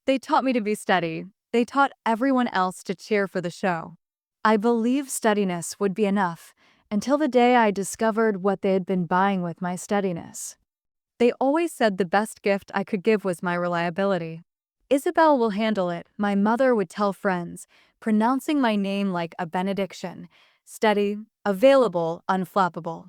They taught me to be steady. They taught everyone else to cheer for the show. I believed steadiness would be enough until the day I discovered what they had been buying with my steadiness. They always said the best gift I could give was my reliability. Isabel will handle it, my mother would tell friends, pronouncing my name like a benediction. Steady, available, unflappable.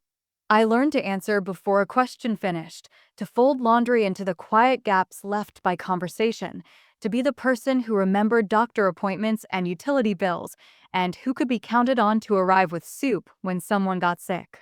I learned to answer before a question finished, to fold laundry into the quiet gaps left by conversation, to be the person who remembered doctor appointments and utility bills, and who could be counted on to arrive with soup when someone got sick.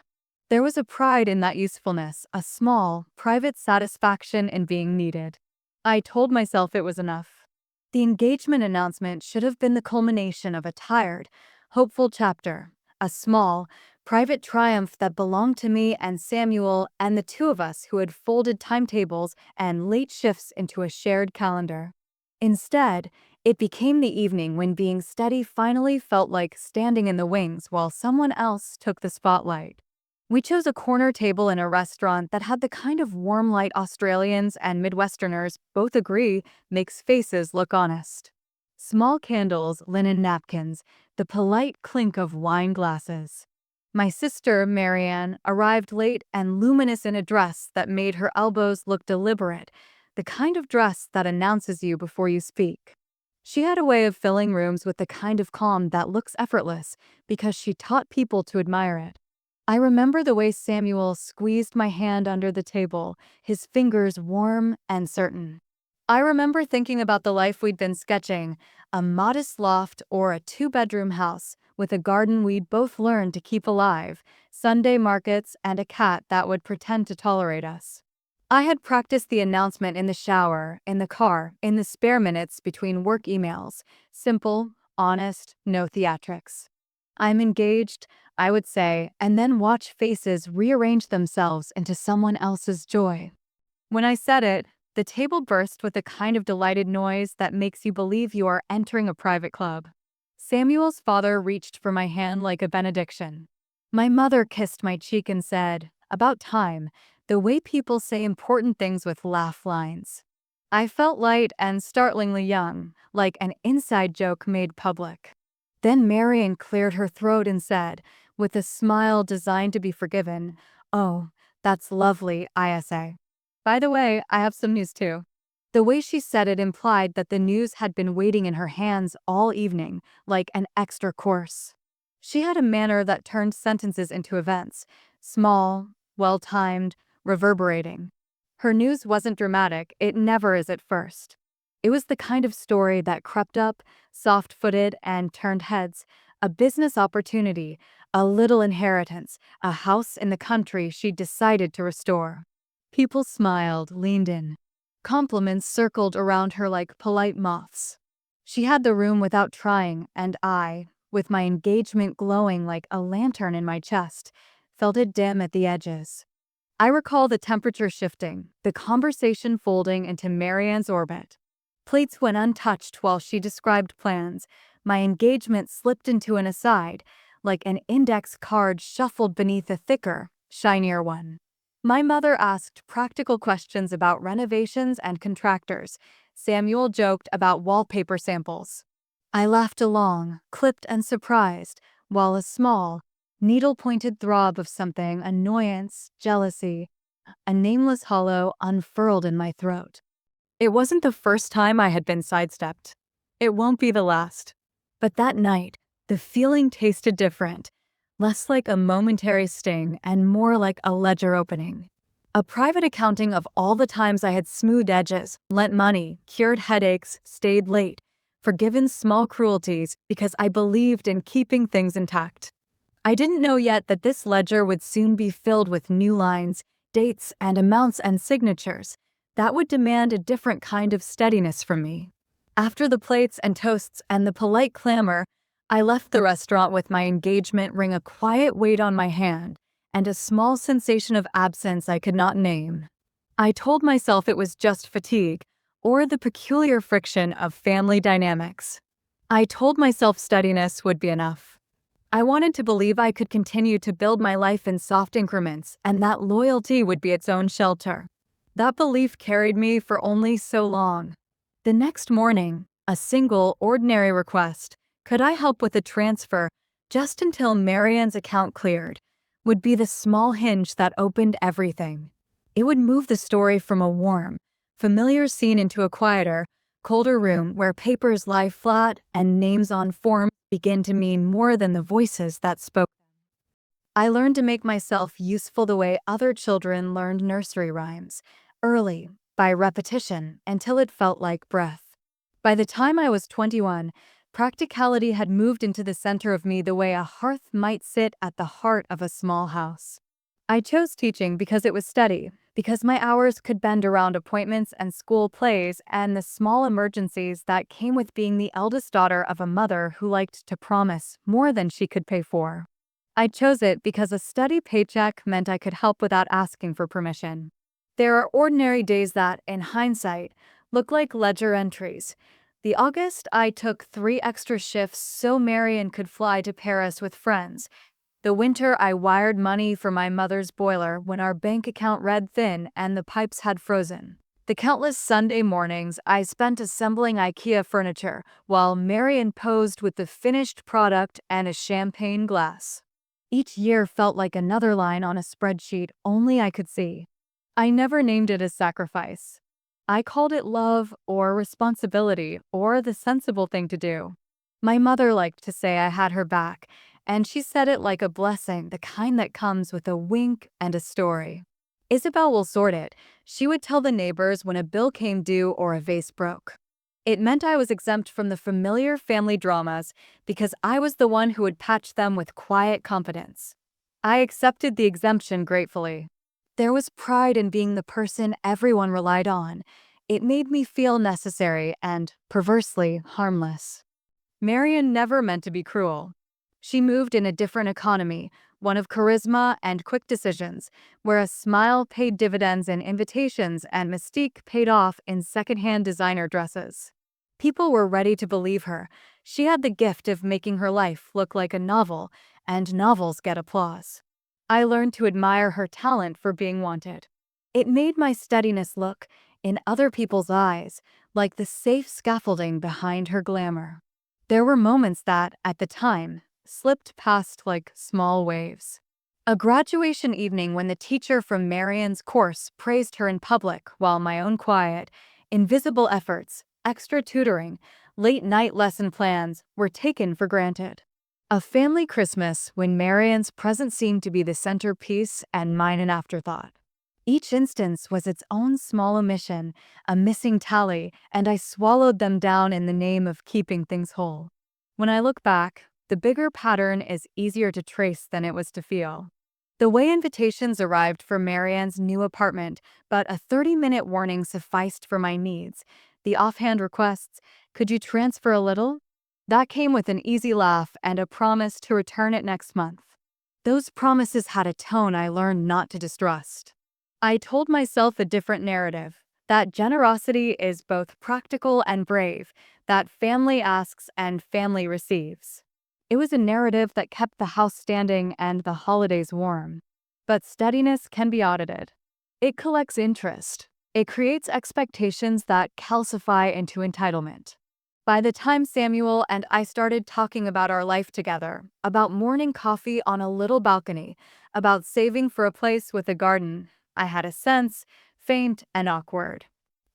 There was a pride in that usefulness, a small, private satisfaction in being needed. I told myself it was enough. The engagement announcement should have been the culmination of a tired, hopeful chapter, a small, private triumph that belonged to me and Samuel and the two of us who had folded timetables and late shifts into a shared calendar. Instead, it became the evening when being steady finally felt like standing in the wings while someone else took the spotlight. We chose a corner table in a restaurant that had the kind of warm light Australians and Midwesterners both agree makes faces look honest. Small candles, linen napkins, the polite clink of wine glasses. My sister, Marianne, arrived late and luminous in a dress that made her elbows look deliberate, the kind of dress that announces you before you speak. She had a way of filling rooms with the kind of calm that looks effortless because she taught people to admire it. I remember the way Samuel squeezed my hand under the table, his fingers warm and certain. I remember thinking about the life we'd been sketching, a modest loft or a two-bedroom house with a garden we'd both learned to keep alive, Sunday markets, and a cat that would pretend to tolerate us. I had practiced the announcement in the shower, in the car, in the spare minutes between work emails. Simple, honest, no theatrics. I'm engaged, I would say, and then watch faces rearrange themselves into someone else's joy. When I said it, the table burst with a kind of delighted noise that makes you believe you are entering a private club. Samuel's father reached for my hand like a benediction. My mother kissed my cheek and said, "About time," the way people say important things with laugh lines. I felt light and startlingly young, like an inside joke made public. Then Marian cleared her throat and said, with a smile designed to be forgiven, "Oh, that's lovely, ISA. By the way, I have some news too." The way she said it implied that the news had been waiting in her hands all evening, like an extra course. She had a manner that turned sentences into events, small, well-timed, reverberating. Her news wasn't dramatic, it never is at first. It was the kind of story that crept up, soft-footed, and turned heads, a business opportunity, a little inheritance, a house in the country she'd decided to restore. People smiled, leaned in. Compliments circled around her like polite moths. She had the room without trying, and I, with my engagement glowing like a lantern in my chest, felt it dim at the edges. I recall the temperature shifting, the conversation folding into Marianne's orbit. Plates went untouched while she described plans. My engagement slipped into an aside, like an index card shuffled beneath a thicker, shinier one. My mother asked practical questions about renovations and contractors. Samuel joked about wallpaper samples. I laughed along, clipped and surprised, while a small, needle-pointed throb of something, annoyance, jealousy, a nameless hollow unfurled in my throat. It wasn't the first time I had been sidestepped. It won't be the last. But that night, the feeling tasted different, less like a momentary sting and more like a ledger opening. A private accounting of all the times I had smoothed edges, lent money, cured headaches, stayed late, forgiven small cruelties because I believed in keeping things intact. I didn't know yet that this ledger would soon be filled with new lines, dates, and amounts and signatures that would demand a different kind of steadiness from me. After the plates and toasts and the polite clamor, I left the restaurant with my engagement ring a quiet weight on my hand and a small sensation of absence I could not name. I told myself it was just fatigue or the peculiar friction of family dynamics. I told myself steadiness would be enough. I wanted to believe I could continue to build my life in soft increments and that loyalty would be its own shelter. That belief carried me for only so long. The next morning, a single, ordinary request, could I help with a transfer just until Marianne's account cleared, would be the small hinge that opened everything. It would move the story from a warm, familiar scene into a quieter, colder room where papers lie flat and names on forms begin to mean more than the voices that spoke. I learned to make myself useful the way other children learned nursery rhymes, early, by repetition, until it felt like breath. By the time I was 21, practicality had moved into the center of me the way a hearth might sit at the heart of a small house. I chose teaching because it was steady, because my hours could bend around appointments and school plays and the small emergencies that came with being the eldest daughter of a mother who liked to promise more than she could pay for. I chose it because a steady paycheck meant I could help without asking for permission. There are ordinary days that, in hindsight, look like ledger entries. The August I took 3 extra shifts so Marian could fly to Paris with friends. The winter I wired money for my mother's boiler when our bank account read thin and the pipes had frozen. The countless Sunday mornings I spent assembling IKEA furniture while Marian posed with the finished product and a champagne glass. Each year felt like another line on a spreadsheet only I could see. I never named it a sacrifice. I called it love or responsibility or the sensible thing to do. My mother liked to say I had her back, and she said it like a blessing, the kind that comes with a wink and a story. Isabel will sort it. She would tell the neighbors when a bill came due or a vase broke. It meant I was exempt from the familiar family dramas because I was the one who would patch them with quiet confidence. I accepted the exemption gratefully. There was pride in being the person everyone relied on. It made me feel necessary and, perversely, harmless. Marian never meant to be cruel. She moved in a different economy, one of charisma and quick decisions, where a smile paid dividends in invitations and mystique paid off in secondhand designer dresses. People were ready to believe her. She had the gift of making her life look like a novel, and novels get applause. I learned to admire her talent for being wanted. It made my steadiness look, in other people's eyes, like the safe scaffolding behind her glamour. There were moments that, at the time, slipped past like small waves. A graduation evening when the teacher from Marian's course praised her in public while my own quiet, invisible efforts, extra tutoring, late-night lesson plans were taken for granted. A family Christmas when Marian's presence seemed to be the centerpiece and mine an afterthought. Each instance was its own small omission, a missing tally, and I swallowed them down in the name of keeping things whole. When I look back, the bigger pattern is easier to trace than it was to feel. The way invitations arrived for Marianne's new apartment, but a 30-minute warning sufficed for my needs. The offhand requests, "Could you transfer a little?" That came with an easy laugh and a promise to return it next month. Those promises had a tone I learned not to distrust. I told myself a different narrative, that generosity is both practical and brave, that family asks and family receives. It was a narrative that kept the house standing and the holidays warm. But steadiness can be audited. It collects interest. It creates expectations that calcify into entitlement. By the time Samuel and I started talking about our life together, about morning coffee on a little balcony, about saving for a place with a garden, I had a sense, faint and awkward,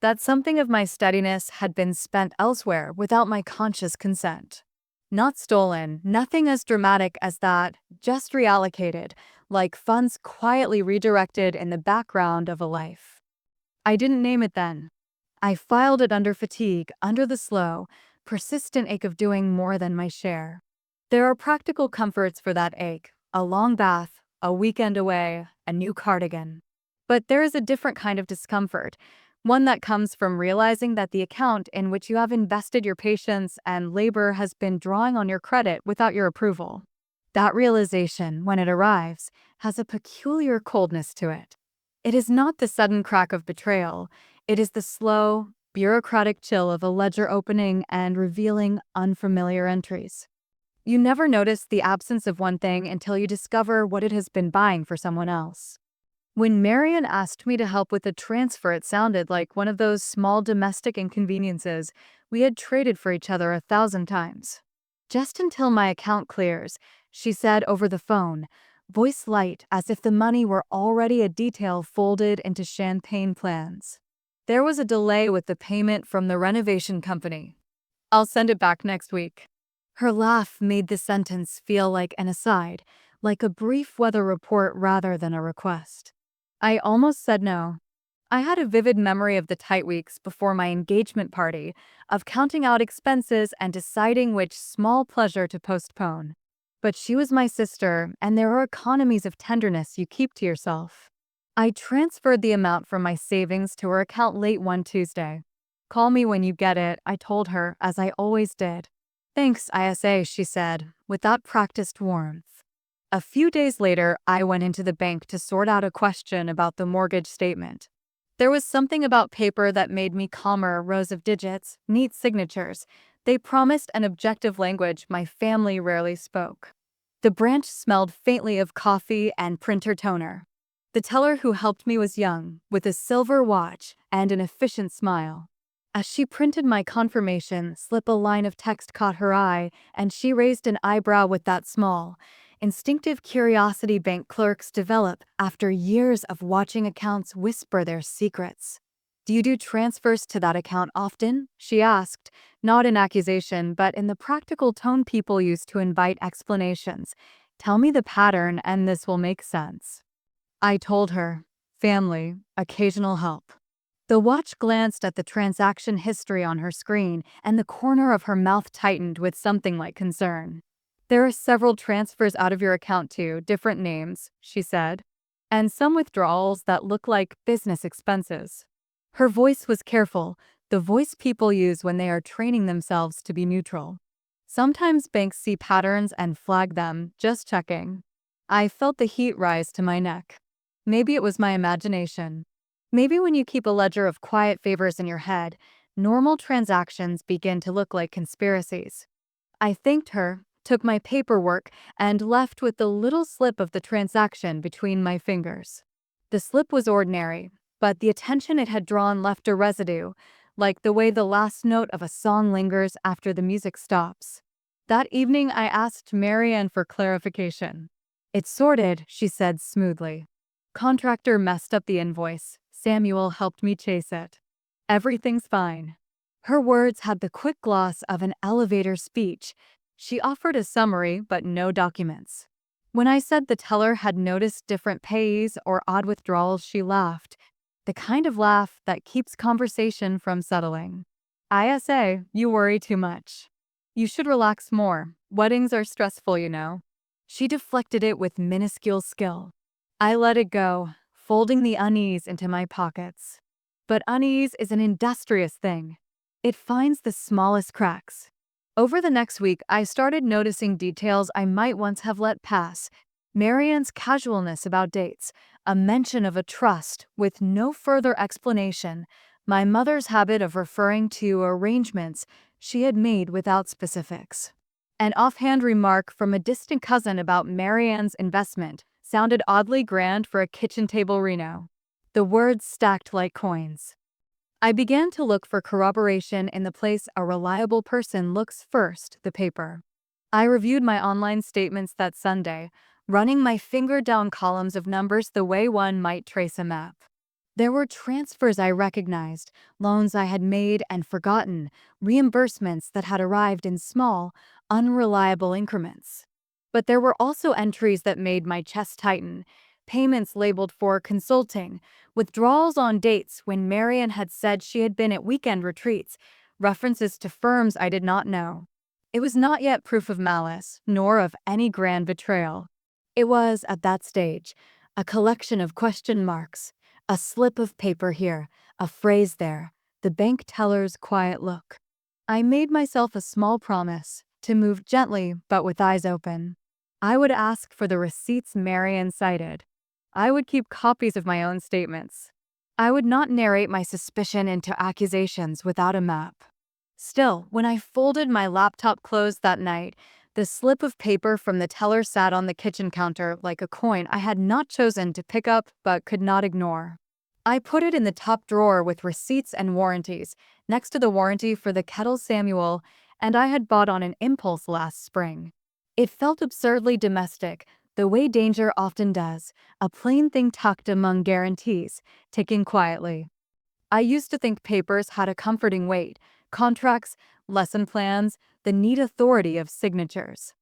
that something of my steadiness had been spent elsewhere without my conscious consent. Not stolen, nothing as dramatic as that, just reallocated, like funds quietly redirected in the background of a life. I didn't name it then. I filed it under fatigue, under the slow, persistent ache of doing more than my share. There are practical comforts for that ache, a long bath, a weekend away, a new cardigan. But there is a different kind of discomfort, one that comes from realizing that the account in which you have invested your patience and labor has been drawing on your credit without your approval. That realization, when it arrives, has a peculiar coldness to it. It is not the sudden crack of betrayal. It is the slow, bureaucratic chill of a ledger opening and revealing unfamiliar entries. You never notice the absence of one thing until you discover what it has been buying for someone else. When Marian asked me to help with the transfer, it sounded like one of those small domestic inconveniences we had traded for each other 1,000 times. Just until my account clears, she said over the phone, voice light as if the money were already a detail folded into champagne plans. There was a delay with the payment from the renovation company. I'll send it back next week. Her laugh made the sentence feel like an aside, like a brief weather report rather than a request. I almost said no. I had a vivid memory of the tight weeks before my engagement party, of counting out expenses and deciding which small pleasure to postpone. But she was my sister, and there are economies of tenderness you keep to yourself. I transferred the amount from my savings to her account late one Tuesday. Call me when you get it, I told her, as I always did. Thanks, ISA, she said, with that practiced warmth. A few days later, I went into the bank to sort out a question about the mortgage statement. There was something about paper that made me calmer, rows of digits, neat signatures. They promised an objective language my family rarely spoke. The branch smelled faintly of coffee and printer toner. The teller who helped me was young, with a silver watch and an efficient smile. As she printed my confirmation slip, a line of text caught her eye, and she raised an eyebrow with that small, instinctive curiosity bank clerks develop after years of watching accounts whisper their secrets. Do you do transfers to that account often? She asked, not in accusation, but in the practical tone people use to invite explanations. Tell me the pattern and this will make sense. I told her. Family, occasional help. The watch glanced at the transaction history on her screen, and the corner of her mouth tightened with something like concern. There are several transfers out of your account to different names, she said, and some withdrawals that look like business expenses. Her voice was careful, the voice people use when they are training themselves to be neutral. Sometimes banks see patterns and flag them, just checking. I felt the heat rise to my neck. Maybe it was my imagination. Maybe when you keep a ledger of quiet favors in your head, normal transactions begin to look like conspiracies. I thanked her, took my paperwork, and left with the little slip of the transaction between my fingers. The slip was ordinary, but the attention it had drawn left a residue, like the way the last note of a song lingers after the music stops. That evening I asked Marianne for clarification. It's sorted, she said smoothly. Contractor messed up the invoice. Samuel helped me chase it. Everything's fine. Her words had the quick gloss of an elevator speech. She offered a summary, but no documents. When I said the teller had noticed different pays or odd withdrawals, she laughed. The kind of laugh that keeps conversation from settling. ISA, you worry too much. You should relax more. Weddings are stressful, you know. She deflected it with minuscule skill. I let it go, folding the unease into my pockets. But unease is an industrious thing. It finds the smallest cracks. Over the next week, I started noticing details I might once have let pass. Marianne's casualness about dates, a mention of a trust with no further explanation, my mother's habit of referring to arrangements she had made without specifics. An offhand remark from a distant cousin about Marianne's investment sounded oddly grand for a kitchen table Reno. The words stacked like coins. I began to look for corroboration in the place a reliable person looks first, the paper. I reviewed my online statements that Sunday, running my finger down columns of numbers the way one might trace a map. There were transfers I recognized, loans I had made and forgotten, reimbursements that had arrived in small, unreliable increments. But there were also entries that made my chest tighten, payments labeled for consulting, withdrawals on dates when Marian had said she had been at weekend retreats, references to firms I did not know. It was not yet proof of malice, nor of any grand betrayal. It was, at that stage, a collection of question marks, a slip of paper here, a phrase there, the bank teller's quiet look. I made myself a small promise to move gently but with eyes open. I would ask for the receipts Marian cited. I would keep copies of my own statements. I would not narrate my suspicion into accusations without a map. Still, when I folded my laptop closed that night, The slip of paper from the teller sat on the kitchen counter like a coin I had not chosen to pick up but could not ignore. I put it in the top drawer with receipts and warranties, next to the warranty for the kettle Samuel and I had bought on an impulse last spring. It felt absurdly domestic, the way danger often does, a plain thing tucked among guarantees, ticking quietly. I used to think papers had a comforting weight, contracts, lesson plans, the neat authority of signatures.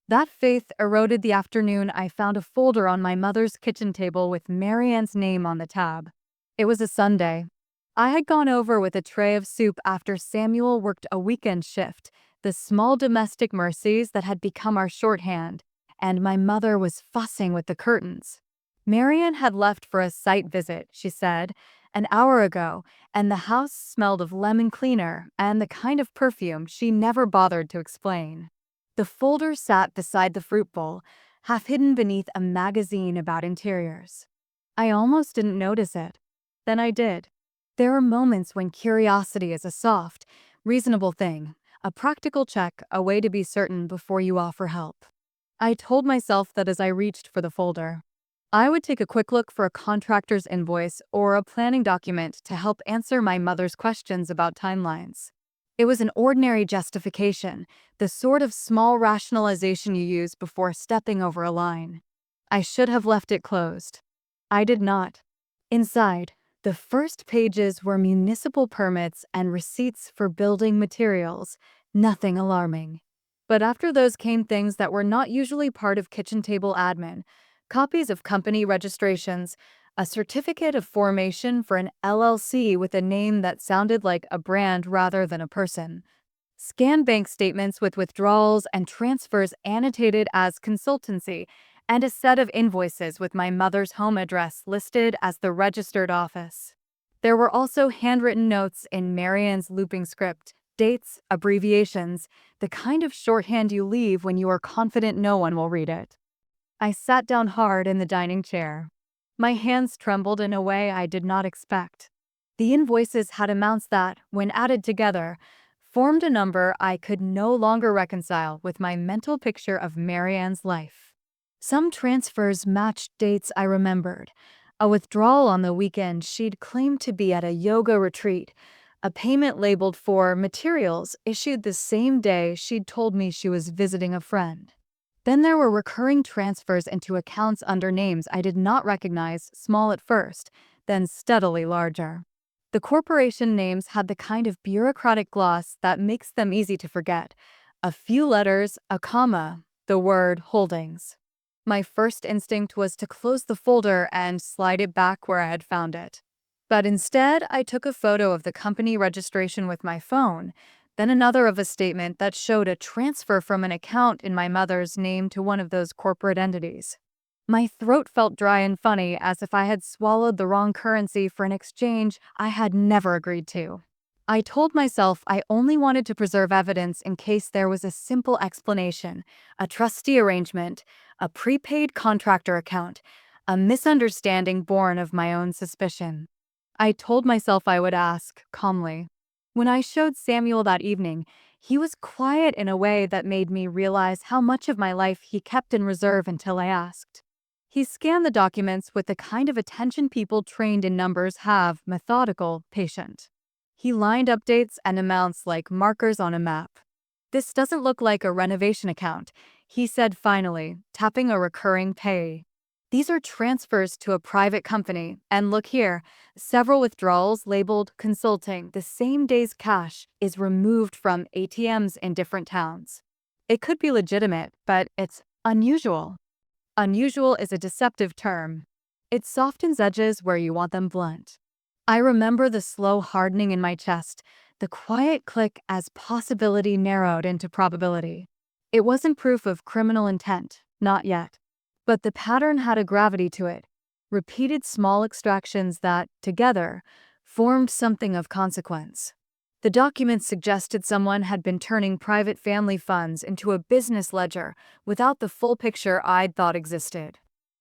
That faith eroded the afternoon I found a folder on my mother's kitchen table with Marianne's name on the tab. It was a Sunday. I had gone over with a tray of soup after Samuel worked a weekend shift, the small domestic mercies that had become our shorthand, and my mother was fussing with the curtains. Marianne had left for a site visit, she said, an hour ago, and the house smelled of lemon cleaner and the kind of perfume she never bothered to explain. The folder sat beside the fruit bowl, half hidden beneath a magazine about interiors. I almost didn't notice it. Then I did. There are moments when curiosity is a soft, reasonable thing, a practical check, a way to be certain before you offer help. I told myself that as I reached for the folder. I would take a quick look for a contractor's invoice or a planning document to help answer my mother's questions about timelines. It was an ordinary justification, the sort of small rationalization you use before stepping over a line. I should have left it closed. I did not. Inside, the first pages were municipal permits and receipts for building materials, nothing alarming. But after those came things that were not usually part of kitchen table admin, copies of company registrations, a certificate of formation for an LLC with a name that sounded like a brand rather than a person, scanned bank statements with withdrawals and transfers annotated as consultancy, and a set of invoices with my mother's home address listed as the registered office. There were also handwritten notes in Marianne's looping script, dates, abbreviations, the kind of shorthand you leave when you are confident no one will read it. I sat down hard in the dining chair. My hands trembled in a way I did not expect. The invoices had amounts that, when added together, formed a number I could no longer reconcile with my mental picture of Marianne's life. Some transfers matched dates I remembered. A withdrawal on the weekend she'd claimed to be at a yoga retreat. A payment labeled for materials issued the same day she'd told me she was visiting a friend. Then there were recurring transfers into accounts under names I did not recognize, small at first, then steadily larger. The corporation names had the kind of bureaucratic gloss that makes them easy to forget. A few letters, a comma, the word holdings. My first instinct was to close the folder and slide it back where I had found it. But instead, I took a photo of the company registration with my phone, then another of a statement that showed a transfer from an account in my mother's name to one of those corporate entities. My throat felt dry and funny, as if I had swallowed the wrong currency for an exchange I had never agreed to. I told myself I only wanted to preserve evidence in case there was a simple explanation, a trustee arrangement, a prepaid contractor account, a misunderstanding born of my own suspicion. I told myself I would ask, calmly. When I showed Samuel that evening, he was quiet in a way that made me realize how much of my life he kept in reserve until I asked. He scanned the documents with the kind of attention people trained in numbers have, methodical, patient. He lined up dates and amounts like markers on a map. "This doesn't look like a renovation account," he said finally, tapping a recurring pay. "These are transfers to a private company, and look here, several withdrawals labeled consulting. The same day's cash is removed from ATMs in different towns. It could be legitimate, but it's unusual." Unusual is a deceptive term. It softens edges where you want them blunt. I remember the slow hardening in my chest, the quiet click as possibility narrowed into probability. It wasn't proof of criminal intent, not yet. But the pattern had a gravity to it, repeated small extractions that, together, formed something of consequence. The documents suggested someone had been turning private family funds into a business ledger without the full picture I'd thought existed.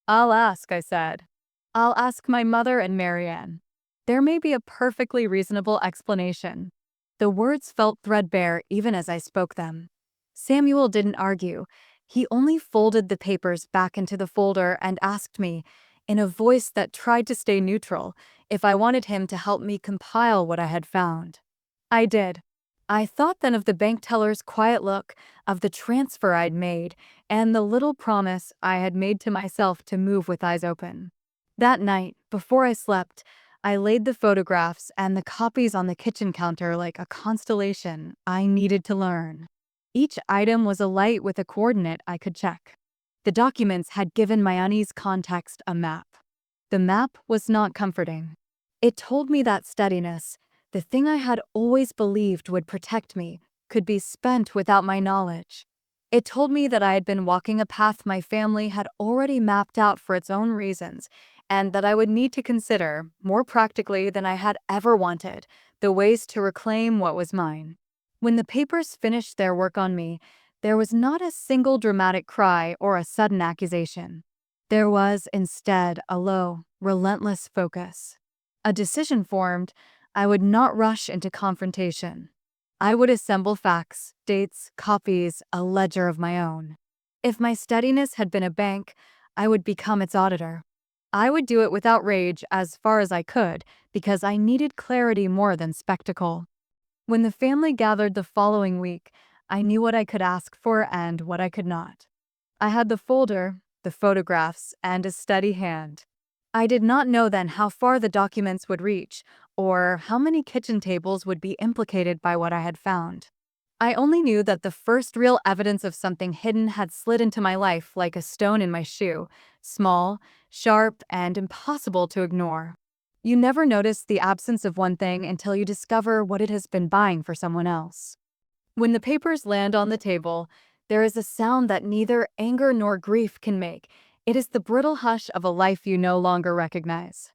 "I'll ask," I said. "I'll ask my mother and Marianne. There may be a perfectly reasonable explanation." The words felt threadbare even as I spoke them. Samuel didn't argue. He only folded the papers back into the folder and asked me, in a voice that tried to stay neutral, if I wanted him to help me compile what I had found. I did. I thought then of the bank teller's quiet look, of the transfer I'd made, and the little promise I had made to myself to move with eyes open. That night, before I slept, I laid the photographs and the copies on the kitchen counter like a constellation I needed to learn. Each item was a light with a coordinate I could check. The documents had given my unease context a map. The map was not comforting. It told me that steadiness, the thing I had always believed would protect me, could be spent without my knowledge. It told me that I had been walking a path my family had already mapped out for its own reasons, and that I would need to consider, more practically than I had ever wanted, the ways to reclaim what was mine. When the papers finished their work on me, there was not a single dramatic cry or a sudden accusation. There was, instead, a low, relentless focus. A decision formed. I would not rush into confrontation. I would assemble facts, dates, copies, a ledger of my own. If my steadiness had been a bank, I would become its auditor. I would do it without rage as far as I could, because I needed clarity more than spectacle. When the family gathered the following week, I knew what I could ask for and what I could not. I had the folder, the photographs, and a steady hand. I did not know then how far the documents would reach, or how many kitchen tables would be implicated by what I had found. I only knew that the first real evidence of something hidden had slid into my life like a stone in my shoe, small, sharp, and impossible to ignore. You never notice the absence of one thing until you discover what it has been buying for someone else. When the papers land on the table, there is a sound that neither anger nor grief can make. It is the brittle hush of a life you no longer recognize.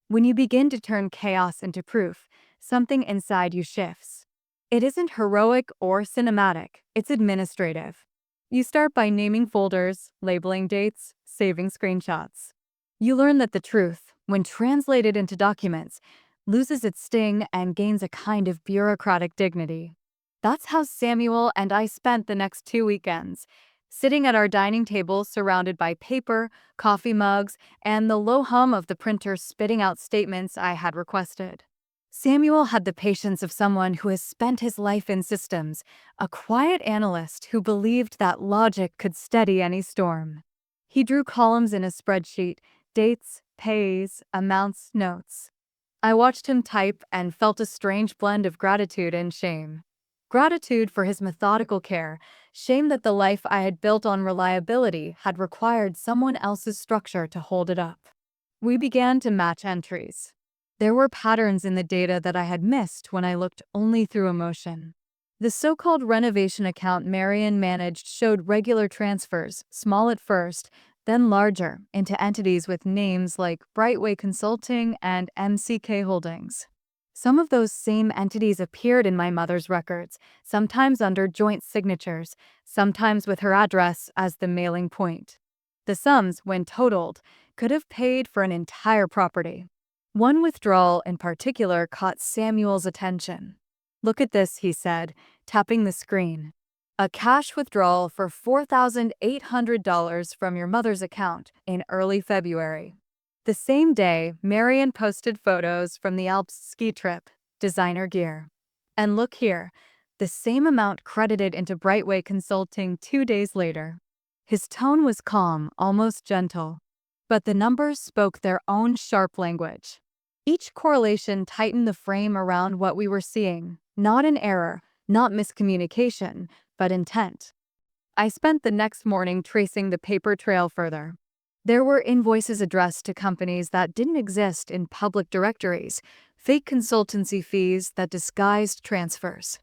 When you begin to turn chaos into proof, something inside you shifts. It isn't heroic or cinematic, it's administrative. You start by naming folders, labeling dates, saving screenshots. You learn that the truth, when translated into documents, loses its sting and gains a kind of bureaucratic dignity. That's how Samuel and I spent the next 2 weekends, sitting at our dining table surrounded by paper, coffee mugs, and the low hum of the printer spitting out statements I had requested. Samuel had the patience of someone who has spent his life in systems, a quiet analyst who believed that logic could steady any storm. He drew columns in a spreadsheet, dates, pays, amounts, notes. I watched him type and felt a strange blend of gratitude and shame. Gratitude for his methodical care, shame that the life I had built on reliability had required someone else's structure to hold it up. We began to match entries. There were patterns in the data that I had missed when I looked only through emotion. The so-called renovation account Marion managed showed regular transfers, small at first, then larger, into entities with names like Brightway Consulting and MCK Holdings. Some of those same entities appeared in my mother's records, sometimes under joint signatures, sometimes with her address as the mailing point. The sums, when totaled, could have paid for an entire property. One withdrawal in particular caught Samuel's attention. "Look at this," he said, tapping the screen. "A cash withdrawal for $4,800 from your mother's account in early February." The same day, Marion posted photos from the Alps ski trip, designer gear. "And look here, the same amount credited into Brightway Consulting 2 days later." His tone was calm, almost gentle, but the numbers spoke their own sharp language. Each correlation tightened the frame around what we were seeing, not an error, not miscommunication, but intent. I spent the next morning tracing the paper trail further. There were invoices addressed to companies that didn't exist in public directories, fake consultancy fees that disguised transfers.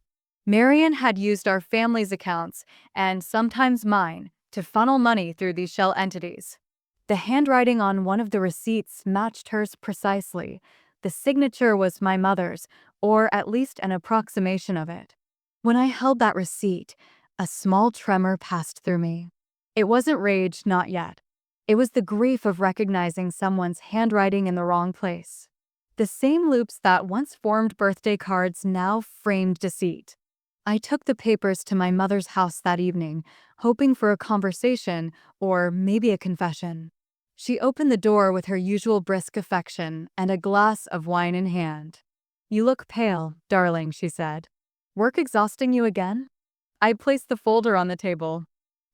Marion had used our family's accounts, and sometimes mine, to funnel money through these shell entities. The handwriting on one of the receipts matched hers precisely. The signature was my mother's, or at least an approximation of it. When I held that receipt, a small tremor passed through me. It wasn't rage, not yet. It was the grief of recognizing someone's handwriting in the wrong place. The same loops that once formed birthday cards now framed deceit. I took the papers to my mother's house that evening, hoping for a conversation or maybe a confession. She opened the door with her usual brisk affection and a glass of wine in hand. "You look pale, darling," she said. "Work exhausting you again?" I placed the folder on the table.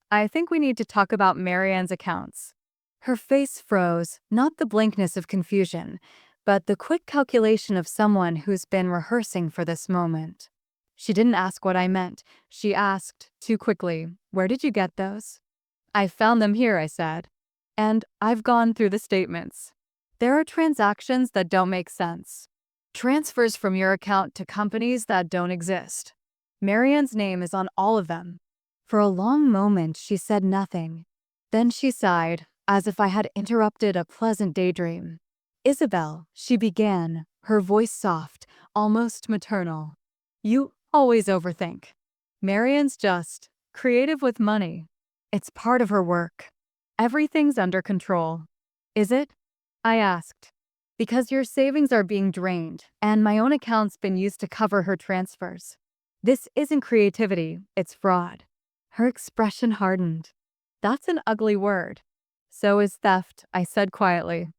"I think we need to talk about Marianne's accounts." Her face froze, not the blankness of confusion, but the quick calculation of someone who's been rehearsing for this moment. She didn't ask what I meant. She asked, too quickly, "Where did you get those?" "I found them here," I said. "And I've gone through the statements. There are transactions that don't make sense. Transfers from your account to companies that don't exist. Marianne's name is on all of them." For a long moment, she said nothing. Then she sighed, as if I had interrupted a pleasant daydream. "Isabel," she began, her voice soft, almost maternal. "You always overthink. Marianne's just creative with money. It's part of her work. Everything's under control." "Is it?" I asked. "Because your savings are being drained, and my own account's been used to cover her transfers. This isn't creativity, it's fraud." Her expression hardened. "That's an ugly word." "So is theft," I said quietly.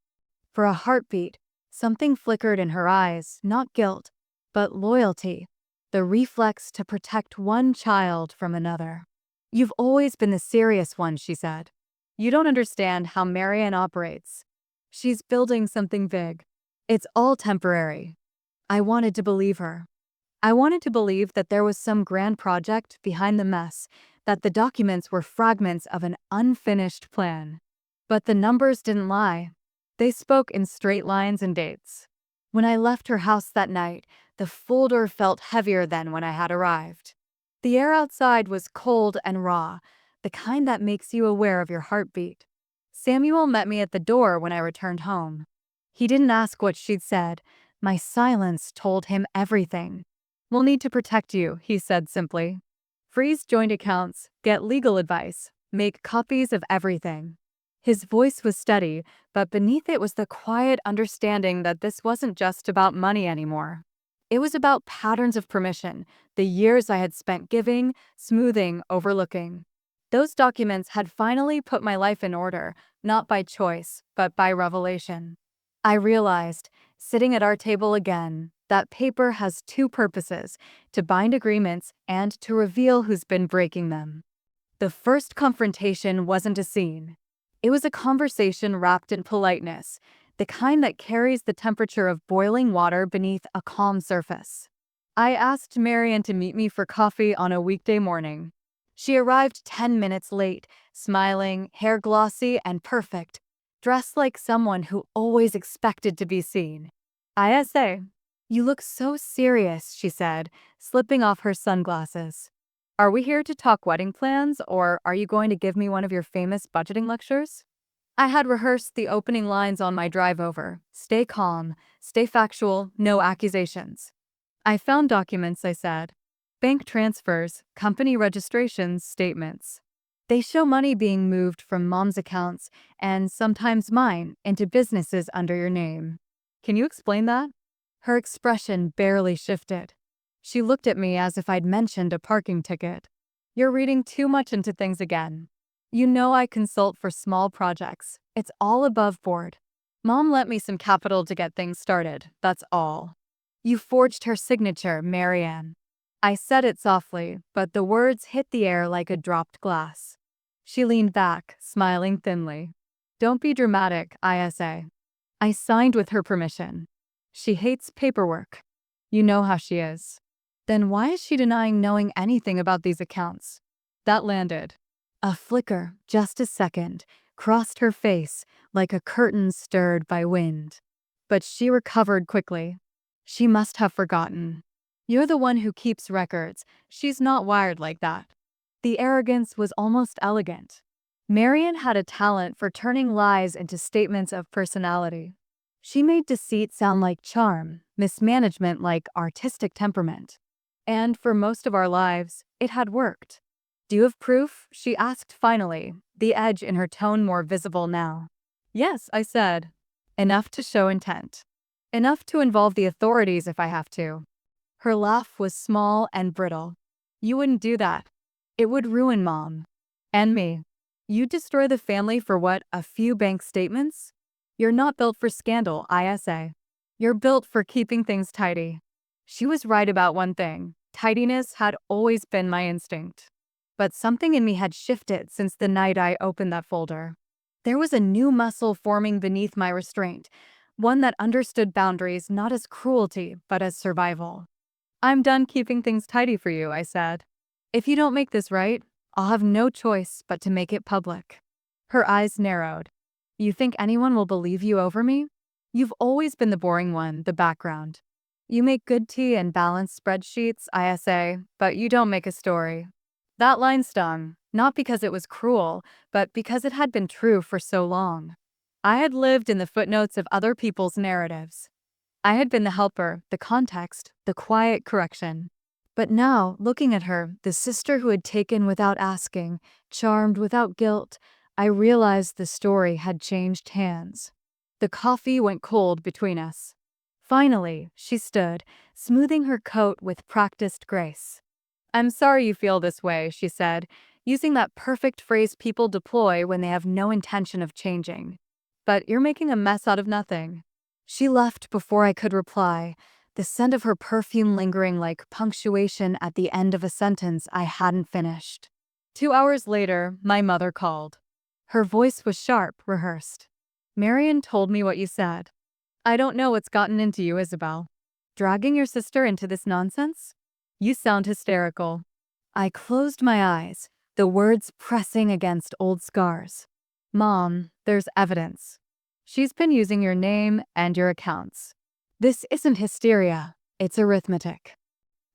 For a heartbeat, something flickered in her eyes, not guilt, but loyalty, the reflex to protect one child from another. "You've always been the serious one," she said. "You don't understand how Marianne operates. She's building something big. It's all temporary." I wanted to believe her. I wanted to believe that there was some grand project behind the mess, that the documents were fragments of an unfinished plan. But the numbers didn't lie. They spoke in straight lines and dates. When I left her house that night, the folder felt heavier than when I had arrived. The air outside was cold and raw, the kind that makes you aware of your heartbeat. Samuel met me at the door when I returned home. He didn't ask what she'd said. My silence told him everything. "We'll need to protect you," he said simply. "Freeze joint accounts, get legal advice, make copies of everything." His voice was steady, but beneath it was the quiet understanding that this wasn't just about money anymore. It was about patterns of permission, the years I had spent giving, smoothing, overlooking. Those documents had finally put my life in order, not by choice, but by revelation. I realized, sitting at our table again, that paper has two purposes: to bind agreements and to reveal who's been breaking them. The first confrontation wasn't a scene. It was a conversation wrapped in politeness, the kind that carries the temperature of boiling water beneath a calm surface. I asked Marianne to meet me for coffee on a weekday morning. She arrived 10 minutes late, smiling, hair glossy and perfect, dressed like someone who always expected to be seen. "ISA, you look so serious," she said, slipping off her sunglasses. "Are we here to talk wedding plans, or are you going to give me one of your famous budgeting lectures?" I had rehearsed the opening lines on my drive over. "Stay calm, stay factual, no accusations." "I found documents," I said. "Bank transfers, company registrations, statements. They show money being moved from Mom's accounts, and sometimes mine, into businesses under your name. Can you explain that?" Her expression barely shifted. She looked at me as if I'd mentioned a parking ticket. "You're reading too much into things again. You know I consult for small projects. It's all above board. Mom lent me some capital to get things started, that's all." "You forged her signature, Marianne." I said it softly, but the words hit the air like a dropped glass. She leaned back, smiling thinly. "Don't be dramatic, ISA. I signed with her permission. She hates paperwork. You know how she is." Then why is she denying knowing anything about these accounts? That landed. A flicker, just a second, crossed her face like a curtain stirred by wind. But she recovered quickly. "She must have forgotten. You're the one who keeps records. She's not wired like that." The arrogance was almost elegant. Marianne had a talent for turning lies into statements of personality. She made deceit sound like charm, mismanagement like artistic temperament. And for most of our lives, it had worked. "Do you have proof?" she asked finally, the edge in her tone more visible now. "Yes," I said. "Enough to show intent. Enough to involve the authorities if I have to." Her laugh was small and brittle. You wouldn't do that. It would ruin Mom. And me. You'd destroy the family for what, a few bank statements? You're not built for scandal, ISA. You're built for keeping things tidy. She was right about one thing. Tidiness had always been my instinct. But something in me had shifted since the night I opened that folder. There was a new muscle forming beneath my restraint, one that understood boundaries not as cruelty, but as survival. I'm done keeping things tidy for you, I said. If you don't make this right, I'll have no choice but to make it public. Her eyes narrowed. You think anyone will believe you over me? You've always been the boring one, the background. You make good tea and balanced spreadsheets, ISA, but you don't make a story. That line stung, not because it was cruel, but because it had been true for so long. I had lived in the footnotes of other people's narratives. I had been the helper, the context, the quiet correction. But now, looking at her, the sister who had taken without asking, charmed without guilt, I realized the story had changed hands. The coffee went cold between us. Finally, she stood, smoothing her coat with practiced grace. I'm sorry you feel this way, she said, using that perfect phrase people deploy when they have no intention of changing. But you're making a mess out of nothing. She left before I could reply, the scent of her perfume lingering like punctuation at the end of a sentence I hadn't finished. 2 hours later, my mother called. Her voice was sharp, rehearsed. Marian told me what you said. I don't know what's gotten into you, Isabel. Dragging your sister into this nonsense? You sound hysterical. I closed my eyes, the words pressing against old scars. Mom, there's evidence. She's been using your name and your accounts. This isn't hysteria, it's arithmetic.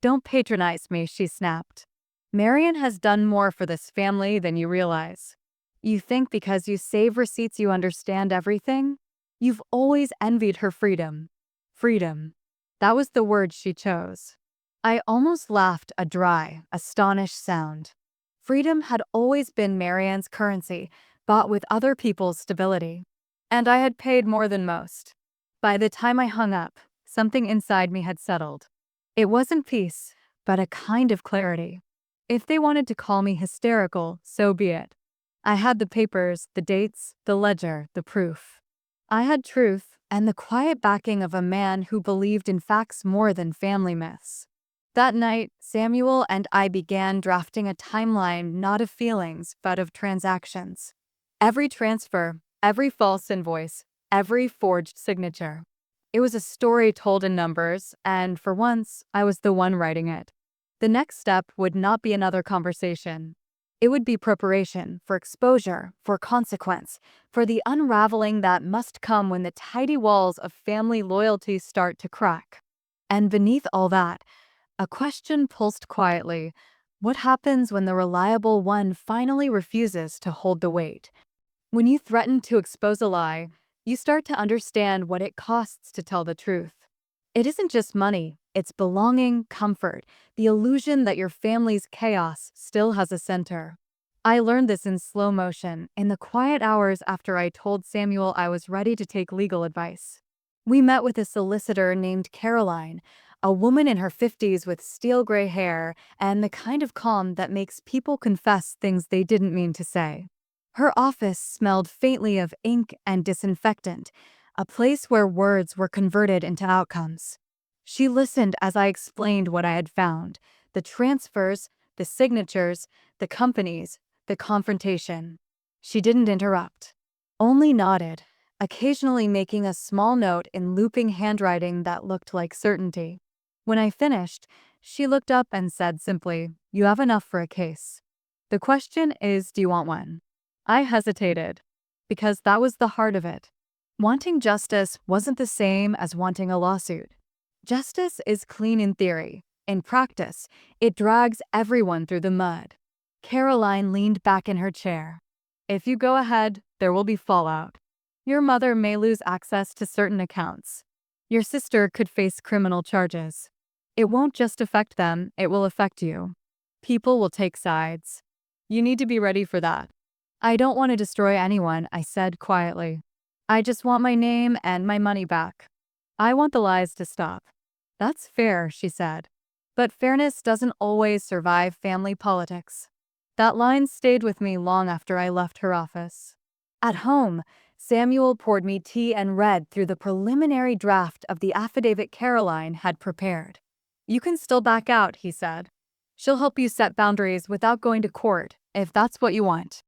Don't patronize me, she snapped. Marian has done more for this family than you realize. You think because you save receipts you understand everything? You've always envied her freedom. Freedom. That was the word she chose. I almost laughed a dry, astonished sound. Freedom had always been Marianne's currency, bought with other people's stability. And I had paid more than most. By the time I hung up, something inside me had settled. It wasn't peace, but a kind of clarity. If they wanted to call me hysterical, so be it. I had the papers, the dates, the ledger, the proof. I had truth and the quiet backing of a man who believed in facts more than family myths. That night, Samuel and I began drafting a timeline not of feelings, but of transactions. Every transfer, every false invoice, every forged signature. It was a story told in numbers, and for once, I was the one writing it. The next step would not be another conversation. It would be preparation for exposure, for consequence, for the unraveling that must come when the tidy walls of family loyalty start to crack. And beneath all that, a question pulsed quietly. What happens when the reliable one finally refuses to hold the weight? When you threaten to expose a lie, you start to understand what it costs to tell the truth. It isn't just money, it's belonging, comfort, the illusion that your family's chaos still has a center. I learned this in slow motion, in the quiet hours after I told Samuel I was ready to take legal advice. We met with a solicitor named Caroline, a woman in her 50s with steel gray hair and the kind of calm that makes people confess things they didn't mean to say. Her office smelled faintly of ink and disinfectant, a place where words were converted into outcomes. She listened as I explained what I had found, the transfers, the signatures, the companies, the confrontation. She didn't interrupt, only nodded, occasionally making a small note in looping handwriting that looked like certainty. When I finished, she looked up and said simply, "You have enough for a case. The question is, do you want one?" I hesitated, because that was the heart of it. Wanting justice wasn't the same as wanting a lawsuit. Justice is clean in theory. In practice, it drags everyone through the mud. Caroline leaned back in her chair. If you go ahead, there will be fallout. Your mother may lose access to certain accounts. Your sister could face criminal charges. It won't just affect them, it will affect you. People will take sides. You need to be ready for that. I don't want to destroy anyone, I said quietly. I just want my name and my money back. I want the lies to stop. That's fair, she said. But fairness doesn't always survive family politics. That line stayed with me long after I left her office. At home, Samuel poured me tea and read through the preliminary draft of the affidavit Caroline had prepared. "You can still back out," he said. "She'll help you set boundaries without going to court, if that's what you want."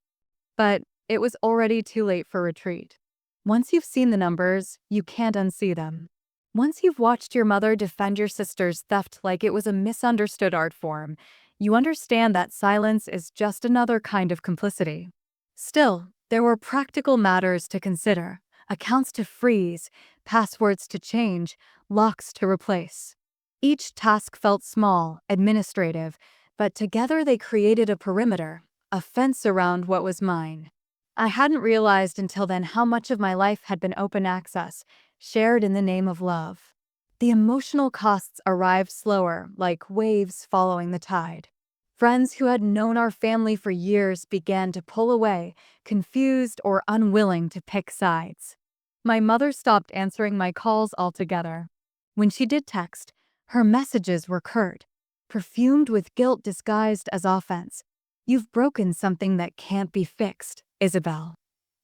But it was already too late for retreat. Once you've seen the numbers, you can't unsee them. Once you've watched your mother defend your sister's theft like it was a misunderstood art form, you understand that silence is just another kind of complicity. Still, there were practical matters to consider: accounts to freeze, passwords to change, locks to replace. Each task felt small, administrative, but together they created a perimeter, a fence around what was mine. I hadn't realized until then how much of my life had been open access, shared in the name of love. The emotional costs arrived slower, like waves following the tide. Friends who had known our family for years began to pull away, confused or unwilling to pick sides. My mother stopped answering my calls altogether. When she did text, her messages were curt, perfumed with guilt disguised as offense. "You've broken something that can't be fixed, Isabel."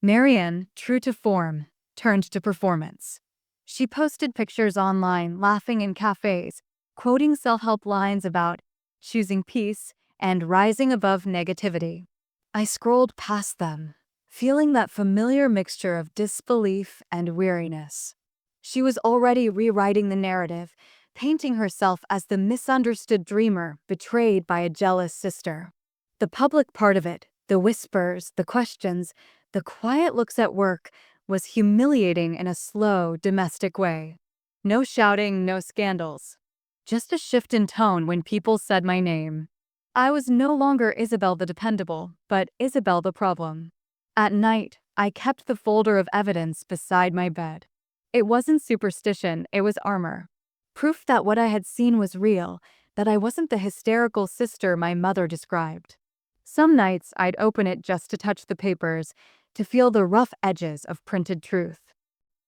Marianne, true to form, turned to performance. She posted pictures online, laughing in cafes, quoting self-help lines about choosing peace and rising above negativity. I scrolled past them, feeling that familiar mixture of disbelief and weariness. She was already rewriting the narrative, painting herself as the misunderstood dreamer betrayed by a jealous sister. The public part of it, the whispers, the questions, the quiet looks at work, was humiliating in a slow, domestic way. No shouting, no scandals. Just a shift in tone when people said my name. I was no longer Isabel the dependable, but Isabel the problem. At night, I kept the folder of evidence beside my bed. It wasn't superstition, it was armor. Proof that what I had seen was real, that I wasn't the hysterical sister my mother described. Some nights I'd open it just to touch the papers, to feel the rough edges of printed truth.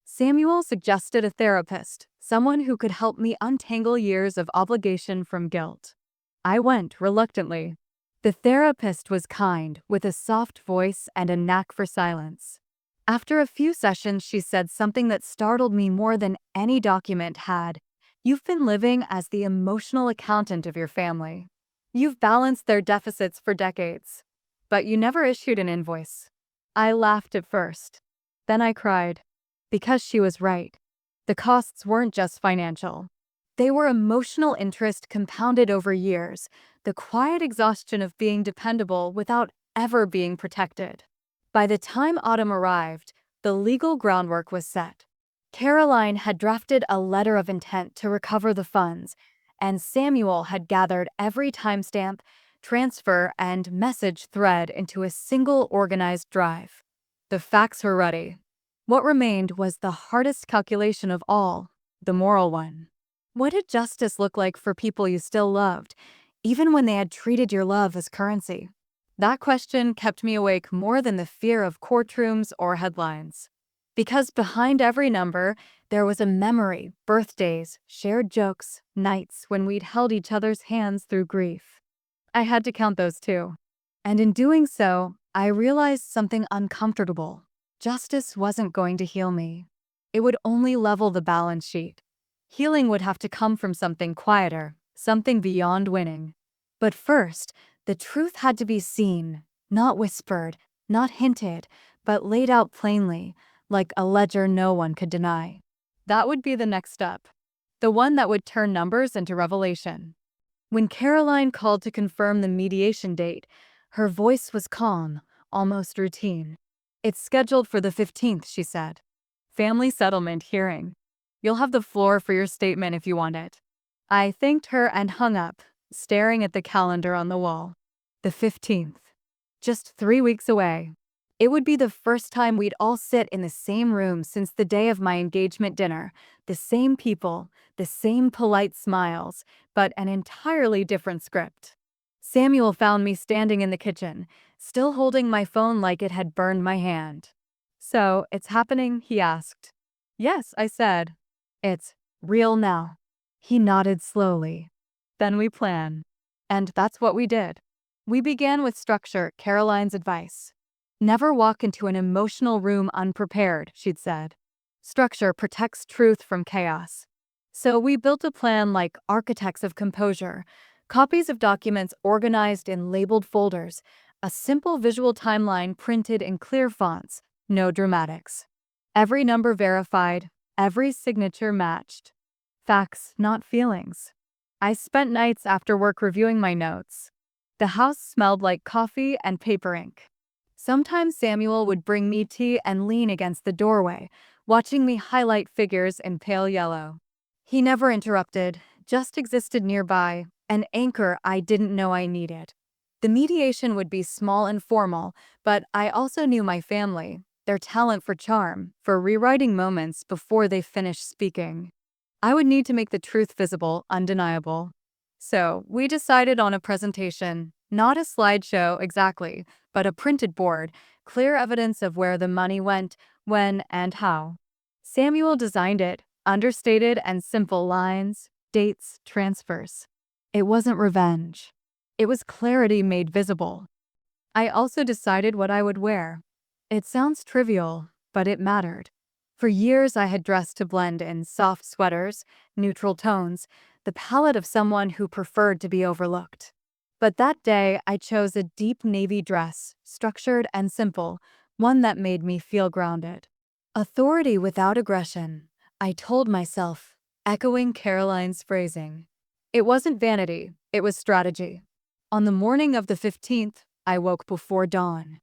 Samuel suggested a therapist, someone who could help me untangle years of obligation from guilt. I went reluctantly. The therapist was kind, with a soft voice and a knack for silence. After a few sessions, she said something that startled me more than any document had. "You've been living as the emotional accountant of your family. You've balanced their deficits for decades, but you never issued an invoice." I laughed at first. Then I cried. Because she was right. The costs weren't just financial. They were emotional interest compounded over years, the quiet exhaustion of being dependable without ever being protected. By the time autumn arrived, the legal groundwork was set. Caroline had drafted a letter of intent to recover the funds, and Samuel had gathered every timestamp, transfer, and message thread into a single organized drive. The facts were ready. What remained was the hardest calculation of all, the moral one. What did justice look like for people you still loved, even when they had treated your love as currency? That question kept me awake more than the fear of courtrooms or headlines. Because behind every number, there was a memory, birthdays, shared jokes, nights when we'd held each other's hands through grief. I had to count those too. And in doing so, I realized something uncomfortable. Justice wasn't going to heal me. It would only level the balance sheet. Healing would have to come from something quieter, something beyond winning. But first, the truth had to be seen, not whispered, not hinted, but laid out plainly, like a ledger no one could deny. That would be the next step, the one that would turn numbers into revelation. When Caroline called to confirm the mediation date, her voice was calm, almost routine. "It's scheduled for the 15th, she said. "Family settlement hearing. You'll have the floor for your statement if you want it." I thanked her and hung up, staring at the calendar on the wall. The 15th. Just 3 weeks away. It would be the first time we'd all sit in the same room since the day of my engagement dinner. The same people, the same polite smiles, but an entirely different script. Samuel found me standing in the kitchen, still holding my phone like it had burned my hand. "So, it's happening?" he asked. "Yes," I said. "It's real now." He nodded slowly. Then we plan. And that's what we did. We began with structure, Caroline's advice. Never walk into an emotional room unprepared, she'd said. Structure protects truth from chaos. So we built a plan like architects of composure, copies of documents organized in labeled folders, a simple visual timeline printed in clear fonts, no dramatics. Every number verified, every signature matched. Facts, not feelings. I spent nights after work reviewing my notes. The house smelled like coffee and paper ink. Sometimes Samuel would bring me tea and lean against the doorway, watching me highlight figures in pale yellow. He never interrupted, just existed nearby, an anchor I didn't know I needed. The mediation would be small and formal, but I also knew my family, their talent for charm, for rewriting moments before they finished speaking. I would need to make the truth visible, undeniable. So, we decided on a presentation, not a slideshow exactly, but a printed board, clear evidence of where the money went, when, and how. Samuel designed it, understated and simple lines, dates, transfers. It wasn't revenge. It was clarity made visible. I also decided what I would wear. It sounds trivial, but it mattered. For years I had dressed to blend in soft sweaters, neutral tones, the palette of someone who preferred to be overlooked. But that day I chose a deep navy dress, structured and simple, one that made me feel grounded. Authority without aggression, I told myself, echoing Caroline's phrasing. It wasn't vanity, it was strategy. On the morning of the 15th, I woke before dawn.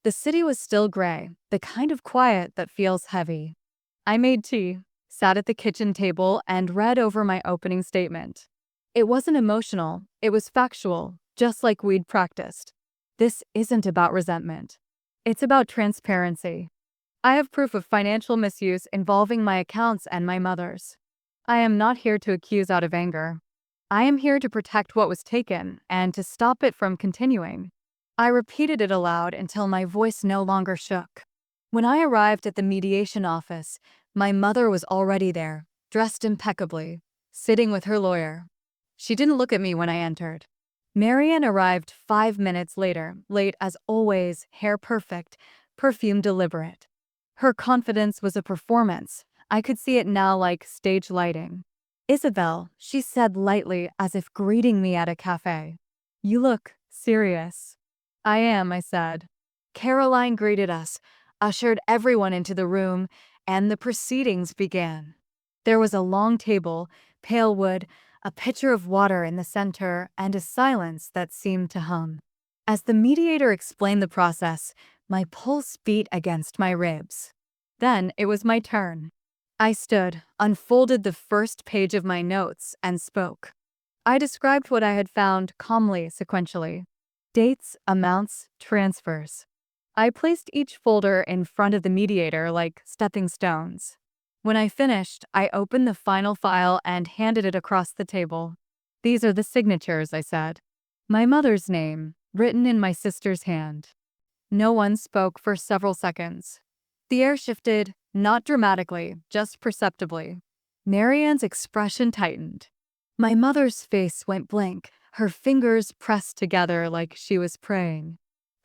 The city was still gray, the kind of quiet that feels heavy. I made tea, sat at the kitchen table, and read over my opening statement. It wasn't emotional, it was factual, just like we'd practiced. This isn't about resentment. It's about transparency. I have proof of financial misuse involving my accounts and my mother's. I am not here to accuse out of anger. I am here to protect what was taken and to stop it from continuing. I repeated it aloud until my voice no longer shook. When I arrived at the mediation office, my mother was already there, dressed impeccably, sitting with her lawyer. She didn't look at me when I entered. Marian arrived 5 minutes later, late as always, hair perfect, perfume deliberate. Her confidence was a performance. I could see it now like stage lighting. "Isabel," she said lightly as if greeting me at a cafe. "You look serious." "I am," I said. Caroline greeted us, ushered everyone into the room, and the proceedings began. There was a long table, pale wood, a pitcher of water in the center, and a silence that seemed to hum. As the mediator explained the process, my pulse beat against my ribs. Then it was my turn. I stood, unfolded the first page of my notes, and spoke. I described what I had found calmly, sequentially. Dates, amounts, transfers. I placed each folder in front of the mediator like stepping stones. When I finished, I opened the final file and handed it across the table. "These are the signatures," I said. My mother's name, written in my sister's hand. No one spoke for several seconds. The air shifted, not dramatically, just perceptibly. Marianne's expression tightened. My mother's face went blank, her fingers pressed together like she was praying.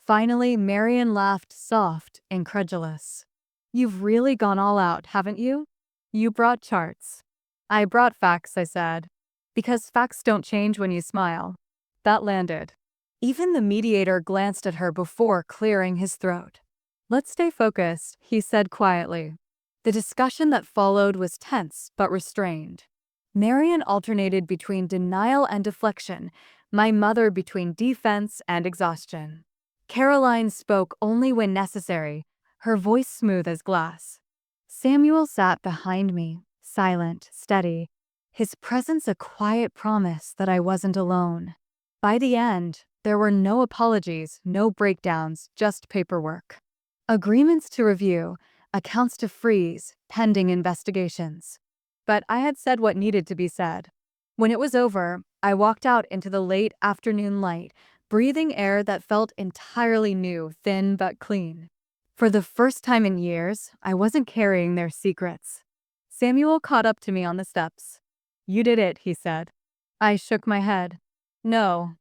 Finally, Marianne laughed, soft, incredulous. "You've really gone all out, haven't you? You brought charts." "I brought facts," I said. "Because facts don't change when you smile." That landed. Even the mediator glanced at her before clearing his throat. "Let's stay focused," he said quietly. The discussion that followed was tense but restrained. Marian alternated between denial and deflection, my mother between defense and exhaustion. Caroline spoke only when necessary, her voice smooth as glass. Samuel sat behind me, silent, steady, his presence a quiet promise that I wasn't alone. By the end, there were no apologies, no breakdowns, just paperwork. Agreements to review, accounts to freeze, pending investigations. But I had said what needed to be said. When it was over, I walked out into the late afternoon light, breathing air that felt entirely new, thin but clean. For the first time in years, I wasn't carrying their secrets. Samuel caught up to me on the steps. "You did it," he said. I shook my head. No,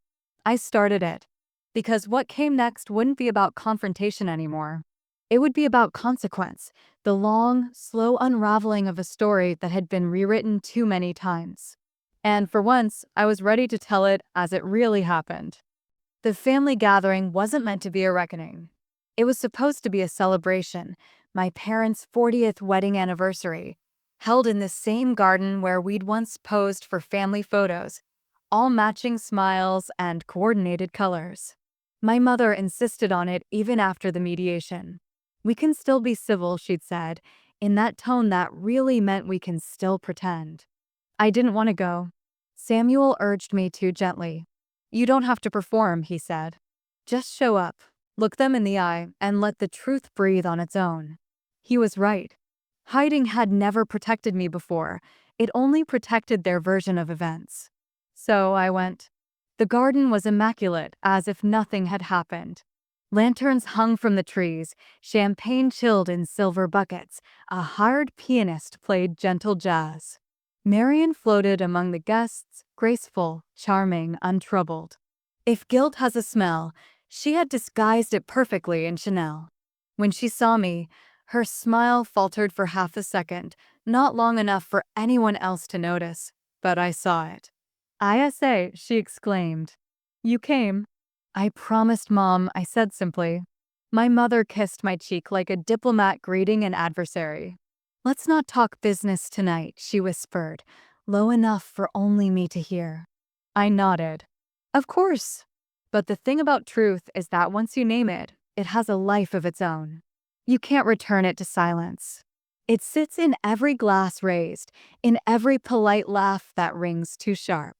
I started it. Because what came next wouldn't be about confrontation anymore. It would be about consequence, the long, slow unraveling of a story that had been rewritten too many times. And for once, I was ready to tell it as it really happened. The family gathering wasn't meant to be a reckoning. It was supposed to be a celebration, my parents' 40th wedding anniversary, held in the same garden where we'd once posed for family photos, all matching smiles and coordinated colors. My mother insisted on it even after the mediation. We can still be civil, she'd said, in that tone that really meant we can still pretend. I didn't want to go. Samuel urged me to gently. You don't have to perform, he said. Just show up, look them in the eye, and let the truth breathe on its own. He was right. Hiding had never protected me before. It only protected their version of events. So I went. The garden was immaculate, as if nothing had happened. Lanterns hung from the trees, champagne chilled in silver buckets, a hired pianist played gentle jazz. Marian floated among the guests, graceful, charming, untroubled. If guilt has a smell, she had disguised it perfectly in Chanel. When she saw me, her smile faltered for half a second, not long enough for anyone else to notice, but I saw it. "ISA," she exclaimed. "You came." "I promised, Mom," I said simply. My mother kissed my cheek like a diplomat greeting an adversary. "Let's not talk business tonight," she whispered, low enough for only me to hear. I nodded. Of course. But the thing about truth is that once you name it, it has a life of its own. You can't return it to silence. It sits in every glass raised, in every polite laugh that rings too sharp.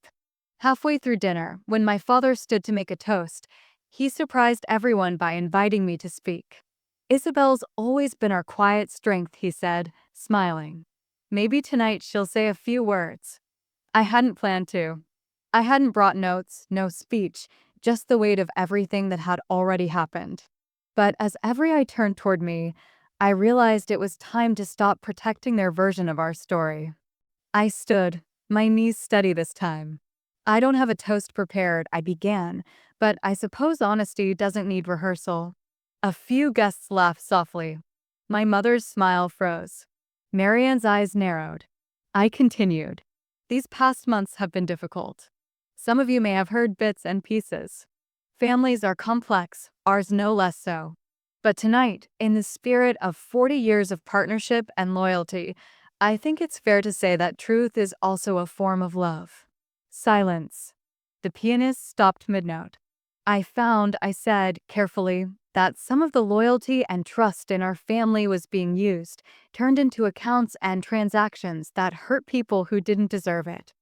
Halfway through dinner, when my father stood to make a toast, he surprised everyone by inviting me to speak. "Isabel's always been our quiet strength," he said, smiling. "Maybe tonight she'll say a few words." I hadn't planned to. I hadn't brought notes, no speech, just the weight of everything that had already happened. But as every eye turned toward me, I realized it was time to stop protecting their version of our story. I stood, my knees steady this time. "I don't have a toast prepared," I began, but I suppose honesty doesn't need rehearsal. A few guests laughed softly. My mother's smile froze. Marianne's eyes narrowed. I continued. "These past months have been difficult. Some of you may have heard bits and pieces. Families are complex, ours no less so. But tonight, in the spirit of 40 years of partnership and loyalty, I think it's fair to say that truth is also a form of love." Silence. The pianist stopped mid-note. I said, carefully, that some of the loyalty and trust in our family was being used, turned into accounts and transactions that hurt people who didn't deserve it.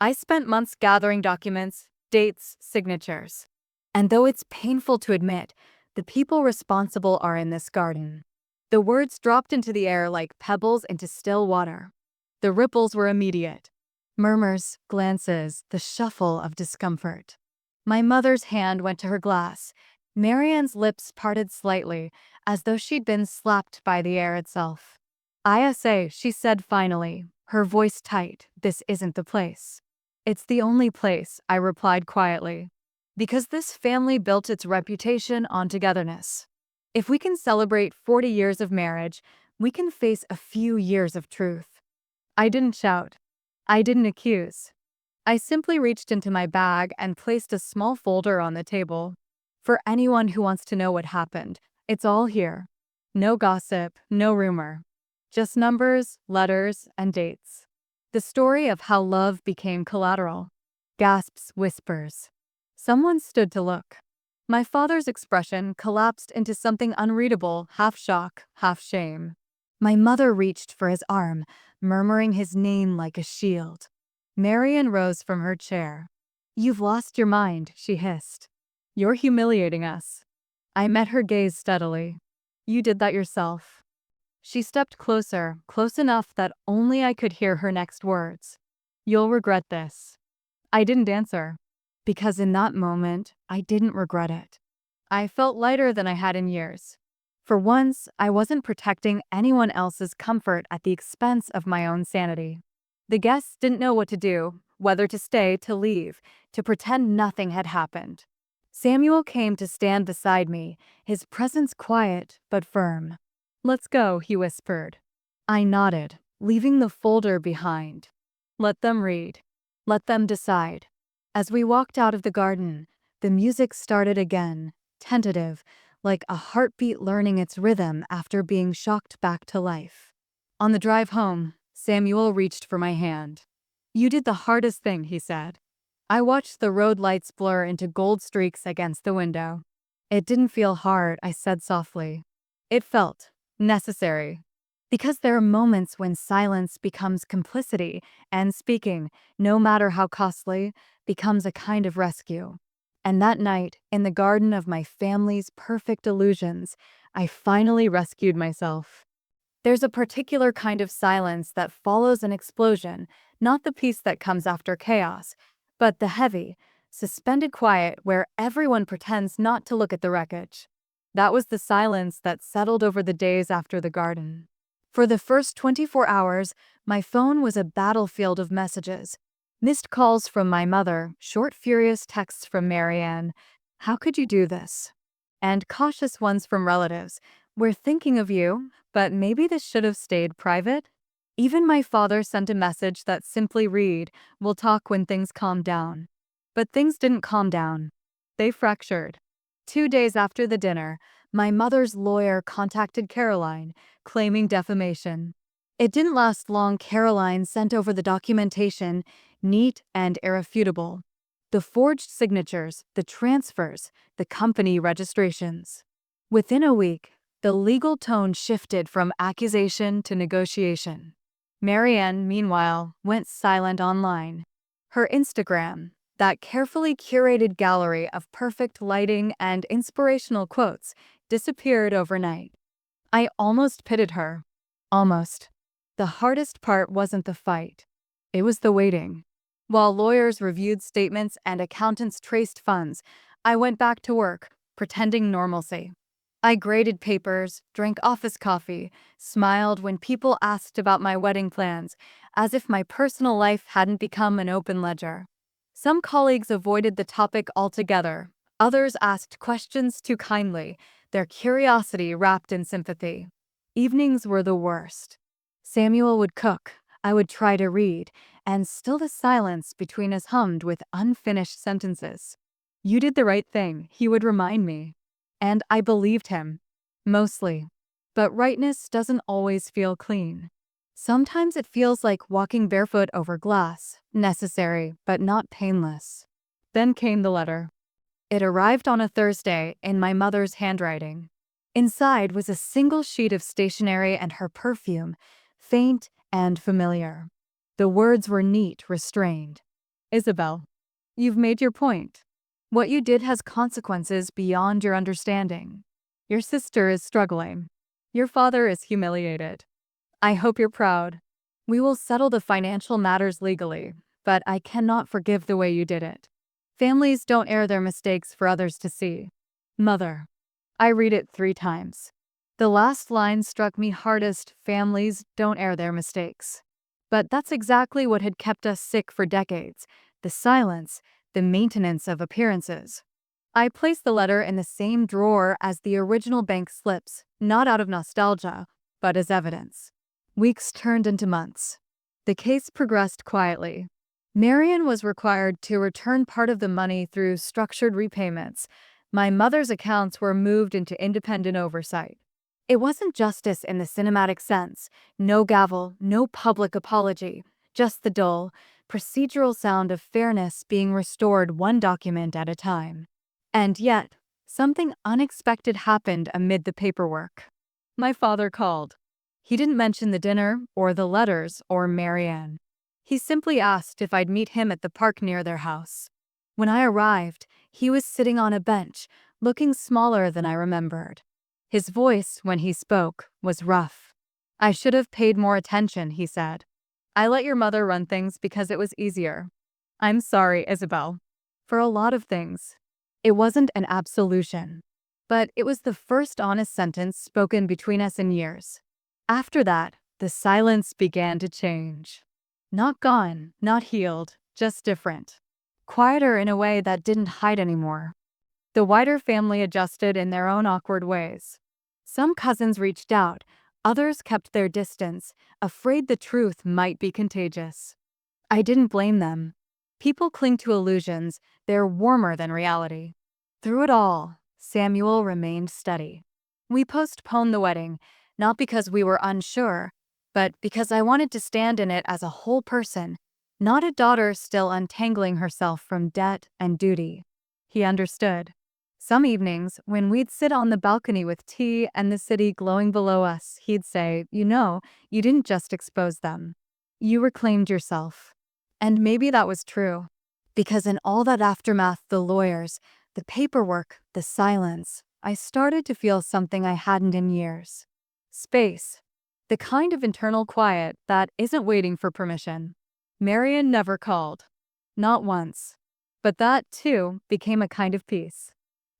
I spent months gathering documents, dates, signatures. And though it's painful to admit, the people responsible are in this garden. The words dropped into the air like pebbles into still water. The ripples were immediate. Murmurs, glances, the shuffle of discomfort. My mother's hand went to her glass. Marianne's lips parted slightly, as though she'd been slapped by the air itself. "ISA," she said finally, her voice tight, "this isn't the place." "It's the only place," I replied quietly. "Because this family built its reputation on togetherness. If we can celebrate 40 years of marriage, we can face a few years of truth." I didn't shout. I didn't accuse. I simply reached into my bag and placed a small folder on the table. "For anyone who wants to know what happened, it's all here. No gossip, no rumor. Just numbers, letters, and dates. The story of how love became collateral." Gasps, whispers. Someone stood to look. My father's expression collapsed into something unreadable, half shock, half shame. My mother reached for his arm, murmuring his name like a shield. Marian rose from her chair. "You've lost your mind," she hissed. "You're humiliating us." I met her gaze steadily. "You did that yourself." She stepped closer, close enough that only I could hear her next words. "You'll regret this." I didn't answer. Because in that moment, I didn't regret it. I felt lighter than I had in years. For once, I wasn't protecting anyone else's comfort at the expense of my own sanity. The guests didn't know what to do. whether to stay, to leave, to pretend nothing had happened. Samuel came to stand beside me, his presence quiet but firm. "Let's go," he whispered. I nodded, leaving the folder behind. Let them read. Let them decide. As we walked out of the garden, the music started again, tentative, like a heartbeat learning its rhythm after being shocked back to life. On the drive home, Samuel reached for my hand. "You did the hardest thing," he said. I watched the road lights blur into gold streaks against the window. "It didn't feel hard," I said softly. "It felt necessary." Because there are moments when silence becomes complicity, and speaking, no matter how costly, becomes a kind of rescue. And that night, in the garden of my family's perfect illusions, I finally rescued myself. There's a particular kind of silence that follows an explosion, not the peace that comes after chaos, but the heavy, suspended quiet where everyone pretends not to look at the wreckage. That was the silence that settled over the days after the garden. For the first 24 hours, my phone was a battlefield of messages. Missed calls from my mother, short furious texts from Marianne, "How could you do this?" And cautious ones from relatives, "We're thinking of you, but maybe this should have stayed private." Even my father sent a message that simply read, "We'll talk when things calm down." But things didn't calm down. They fractured. 2 days after the dinner, my mother's lawyer contacted Caroline, claiming defamation. It didn't last long. Caroline sent over the documentation, neat and irrefutable. The forged signatures, the transfers, the company registrations. Within a week, the legal tone shifted from accusation to negotiation. Marianne, meanwhile, went silent online. Her Instagram, that carefully curated gallery of perfect lighting and inspirational quotes, disappeared overnight. I almost pitied her. Almost. The hardest part wasn't the fight. It was the waiting. While lawyers reviewed statements and accountants traced funds, I went back to work, pretending normalcy. I graded papers, drank office coffee, smiled when people asked about my wedding plans, as if my personal life hadn't become an open ledger. Some colleagues avoided the topic altogether. Others asked questions too kindly, their curiosity wrapped in sympathy. Evenings were the worst. Samuel would cook, I would try to read, and still the silence between us hummed with unfinished sentences. "You did the right thing," he would remind me. And I believed him. Mostly. But rightness doesn't always feel clean. Sometimes it feels like walking barefoot over glass, necessary but not painless. Then came the letter. It arrived on a Thursday in my mother's handwriting. Inside was a single sheet of stationery and her perfume, faint and familiar. The words were neat, restrained. "Isabel, you've made your point. What you did has consequences beyond your understanding. Your sister is struggling. Your father is humiliated. I hope you're proud. We will settle the financial matters legally, but I cannot forgive the way you did it. Families don't air their mistakes for others to see. Mother." I read it 3 times. The last line struck me hardest. Families don't air their mistakes. But that's exactly what had kept us sick for decades. The silence, the maintenance of appearances. I placed the letter in the same drawer as the original bank slips, not out of nostalgia, but as evidence. Weeks turned into months. The case progressed quietly. Marian was required to return part of the money through structured repayments. My mother's accounts were moved into independent oversight. It wasn't justice in the cinematic sense. No gavel, no public apology, just the dull, procedural sound of fairness being restored one document at a time. And yet, something unexpected happened amid the paperwork. My father called. He didn't mention the dinner, or the letters, or Marianne. He simply asked if I'd meet him at the park near their house. When I arrived, he was sitting on a bench, looking smaller than I remembered. His voice, when he spoke, was rough. "I should have paid more attention," he said. "I let your mother run things because it was easier. I'm sorry, Isabel. For a lot of things." It wasn't an absolution, but it was the first honest sentence spoken between us in years. After that, the silence began to change. Not gone, not healed, just different. Quieter in a way that didn't hide anymore. The wider family adjusted in their own awkward ways. Some cousins reached out, others kept their distance, afraid the truth might be contagious. I didn't blame them. People cling to illusions, they're warmer than reality. Through it all, Samuel remained steady. We postponed the wedding, not because we were unsure, but because I wanted to stand in it as a whole person, not a daughter still untangling herself from debt and duty. He understood. Some evenings, when we'd sit on the balcony with tea and the city glowing below us, he'd say, you didn't just expose them. You reclaimed yourself. And maybe that was true. Because in all that aftermath, the lawyers, the paperwork, the silence, I started to feel something I hadn't in years. Space. The kind of internal quiet that isn't waiting for permission. Marian never called. Not once. But that, too, became a kind of peace.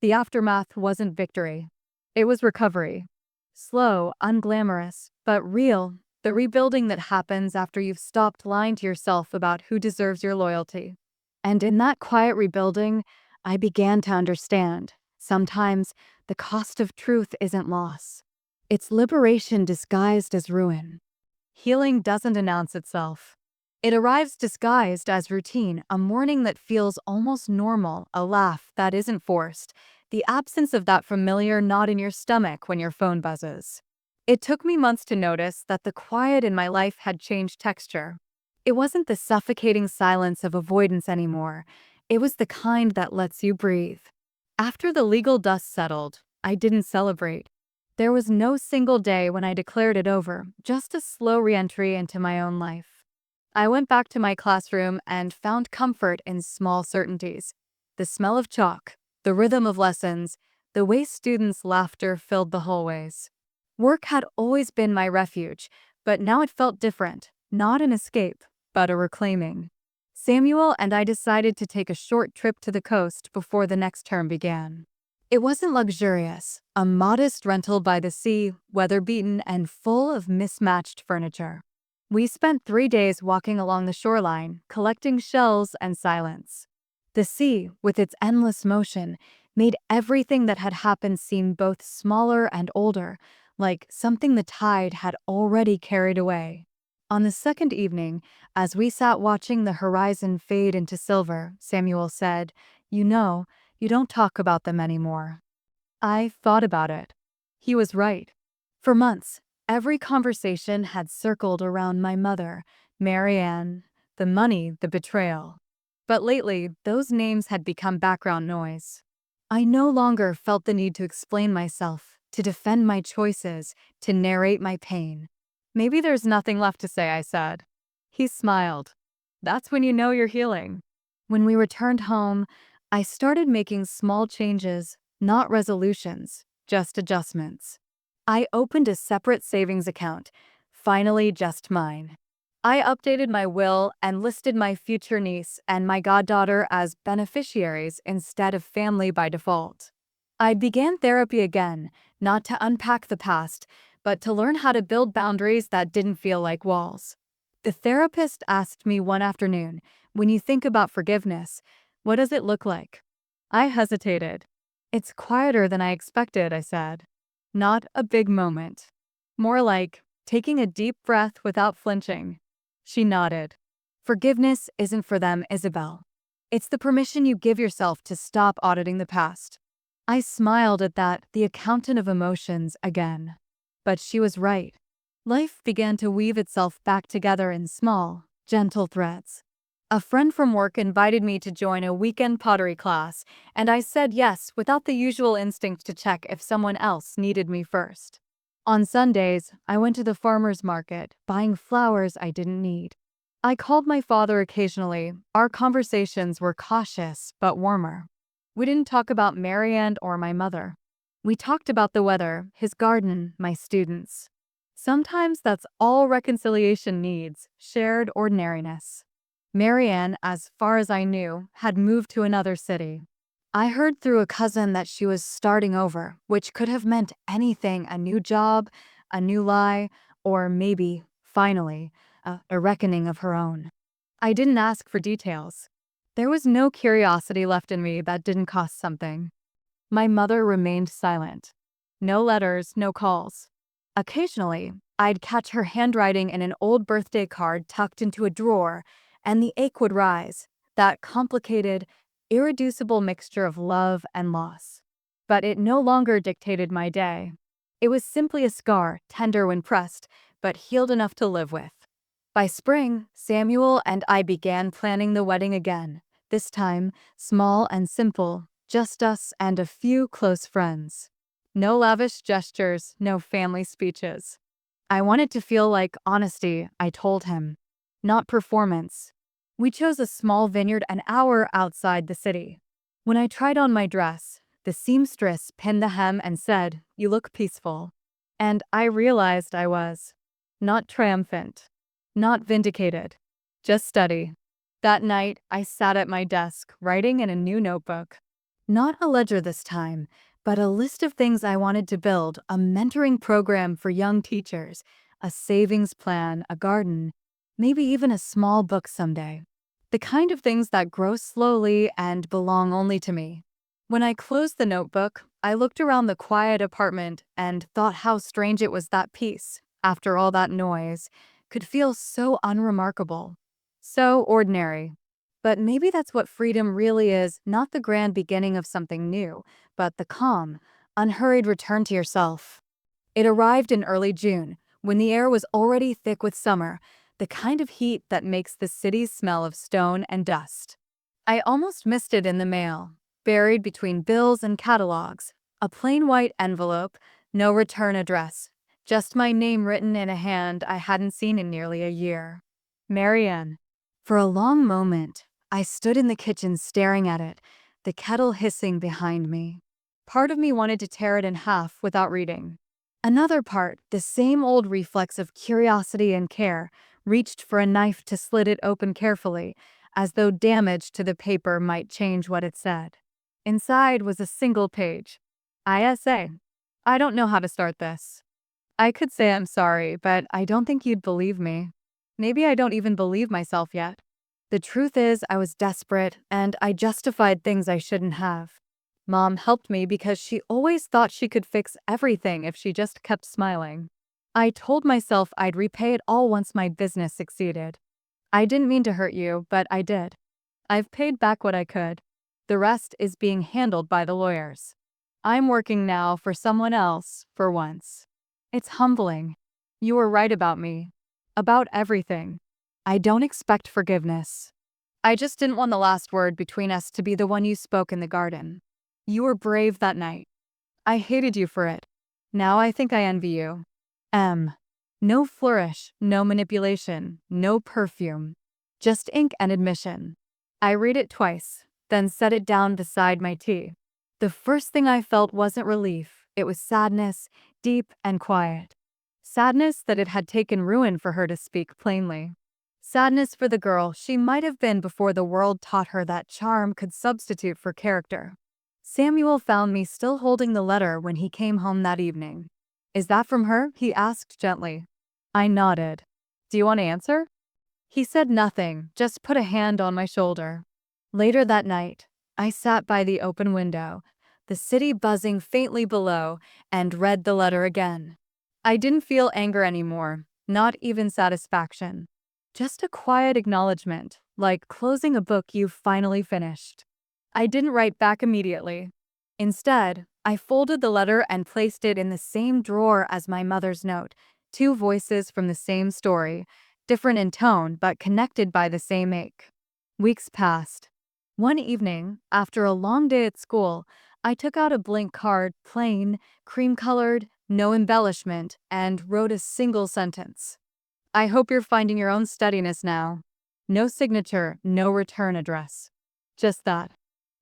The aftermath wasn't victory. It was recovery. Slow, unglamorous, but real. The rebuilding that happens after you've stopped lying to yourself about who deserves your loyalty. And in that quiet rebuilding, I began to understand. Sometimes the cost of truth isn't loss. It's liberation disguised as ruin. Healing doesn't announce itself. It arrives disguised as routine, a morning that feels almost normal, a laugh that isn't forced, the absence of that familiar knot in your stomach when your phone buzzes. It took me months to notice that the quiet in my life had changed texture. It wasn't the suffocating silence of avoidance anymore. It was the kind that lets you breathe. After the legal dust settled, I didn't celebrate. There was no single day when I declared it over, just a slow re-entry into my own life. I went back to my classroom and found comfort in small certainties. The smell of chalk, the rhythm of lessons, the way students' laughter filled the hallways. Work had always been my refuge, but now it felt different, not an escape, but a reclaiming. Samuel and I decided to take a short trip to the coast before the next term began. It wasn't luxurious, a modest rental by the sea, weather-beaten and full of mismatched furniture. We spent 3 days walking along the shoreline, collecting shells and silence. The sea, with its endless motion, made everything that had happened seem both smaller and older, like something the tide had already carried away. On the second evening, as we sat watching the horizon fade into silver, Samuel said, you don't talk about them anymore. I thought about it. He was right. For months, every conversation had circled around my mother, Marianne, the money, the betrayal. But lately, those names had become background noise. I no longer felt the need to explain myself, to defend my choices, to narrate my pain. Maybe there's nothing left to say, I said. He smiled. That's when you know you're healing. When we returned home, I started making small changes, not resolutions, just adjustments. I opened a separate savings account, finally just mine. I updated my will and listed my future niece and my goddaughter as beneficiaries instead of family by default. I began therapy again, not to unpack the past, but to learn how to build boundaries that didn't feel like walls. The therapist asked me one afternoon, when you think about forgiveness, what does it look like? I hesitated. It's quieter than I expected, I said. Not a big moment. More like taking a deep breath without flinching. She nodded. Forgiveness isn't for them, Isabel. It's the permission you give yourself to stop auditing the past. I smiled at that, the accountant of emotions, again. But she was right. Life began to weave itself back together in small, gentle threads. A friend from work invited me to join a weekend pottery class, and I said yes without the usual instinct to check if someone else needed me first. On Sundays, I went to the farmer's market, buying flowers I didn't need. I called my father occasionally. Our conversations were cautious but warmer. We didn't talk about Marianne or my mother. We talked about the weather, his garden, my students. Sometimes that's all reconciliation needs, shared ordinariness. Marianne, as far as I knew, had moved to another city. I heard through a cousin that she was starting over, which could have meant anything: a new job, a new lie, or maybe, finally, a reckoning of her own. I didn't ask for details. There was no curiosity left in me that didn't cost something. My mother remained silent. No letters, no calls. Occasionally, I'd catch her handwriting in an old birthday card tucked into a drawer, and the ache would rise, that complicated, irreducible mixture of love and loss. But it no longer dictated my day. It was simply a scar, tender when pressed, but healed enough to live with. By spring, Samuel and I began planning the wedding again, this time small and simple, just us and a few close friends. No lavish gestures, no family speeches. I wanted to feel like honesty, I told him, not performance. We chose a small vineyard an hour outside the city. When I tried on my dress, the seamstress pinned the hem and said, "You look peaceful." And I realized I was. Not triumphant. Not vindicated. Just steady. That night, I sat at my desk, writing in a new notebook. Not a ledger this time, but a list of things I wanted to build, a mentoring program for young teachers, a savings plan, a garden, maybe even a small book someday. The kind of things that grow slowly and belong only to me. When I closed the notebook, I looked around the quiet apartment and thought how strange it was that peace, after all that noise, could feel so unremarkable, so ordinary. But maybe that's what freedom really is, not the grand beginning of something new, but the calm, unhurried return to yourself. It arrived in early June, when the air was already thick with summer, the kind of heat that makes the city smell of stone and dust. I almost missed it in the mail, buried between bills and catalogs, a plain white envelope, no return address, just my name written in a hand I hadn't seen in nearly a year. Marianne. For a long moment, I stood in the kitchen staring at it, the kettle hissing behind me. Part of me wanted to tear it in half without reading. Another part, the same old reflex of curiosity and care, reached for a knife to slit it open carefully, as though damage to the paper might change what it said. Inside was a single page. ISA. I don't know how to start this. I could say I'm sorry, but I don't think you'd believe me. Maybe I don't even believe myself yet. The truth is, I was desperate, and I justified things I shouldn't have. Mom helped me because she always thought she could fix everything if she just kept smiling. I told myself I'd repay it all once my business succeeded. I didn't mean to hurt you, but I did. I've paid back what I could. The rest is being handled by the lawyers. I'm working now for someone else, for once. It's humbling. You were right about me. About everything. I don't expect forgiveness. I just didn't want the last word between us to be the one you spoke in the garden. You were brave that night. I hated you for it. Now I think I envy you. M. No flourish, no manipulation, no perfume. Just ink and admission. I read it twice, then set it down beside my tea. The first thing I felt wasn't relief, it was sadness, deep and quiet. Sadness that it had taken ruin for her to speak plainly. Sadness for the girl she might have been before the world taught her that charm could substitute for character. Samuel found me still holding the letter when he came home that evening. "Is that from her?" he asked gently. I nodded. "Do you want to answer?" He said nothing, just put a hand on my shoulder. Later that night, I sat by the open window, the city buzzing faintly below, and read the letter again. I didn't feel anger anymore, not even satisfaction. Just a quiet acknowledgement, like closing a book you've finally finished. I didn't write back immediately. Instead, I folded the letter and placed it in the same drawer as my mother's note, two voices from the same story, different in tone but connected by the same ache. Weeks passed. One evening, after a long day at school, I took out a blank card, plain, cream-colored, no embellishment, and wrote a single sentence. "I hope you're finding your own steadiness now." No signature, no return address. Just that.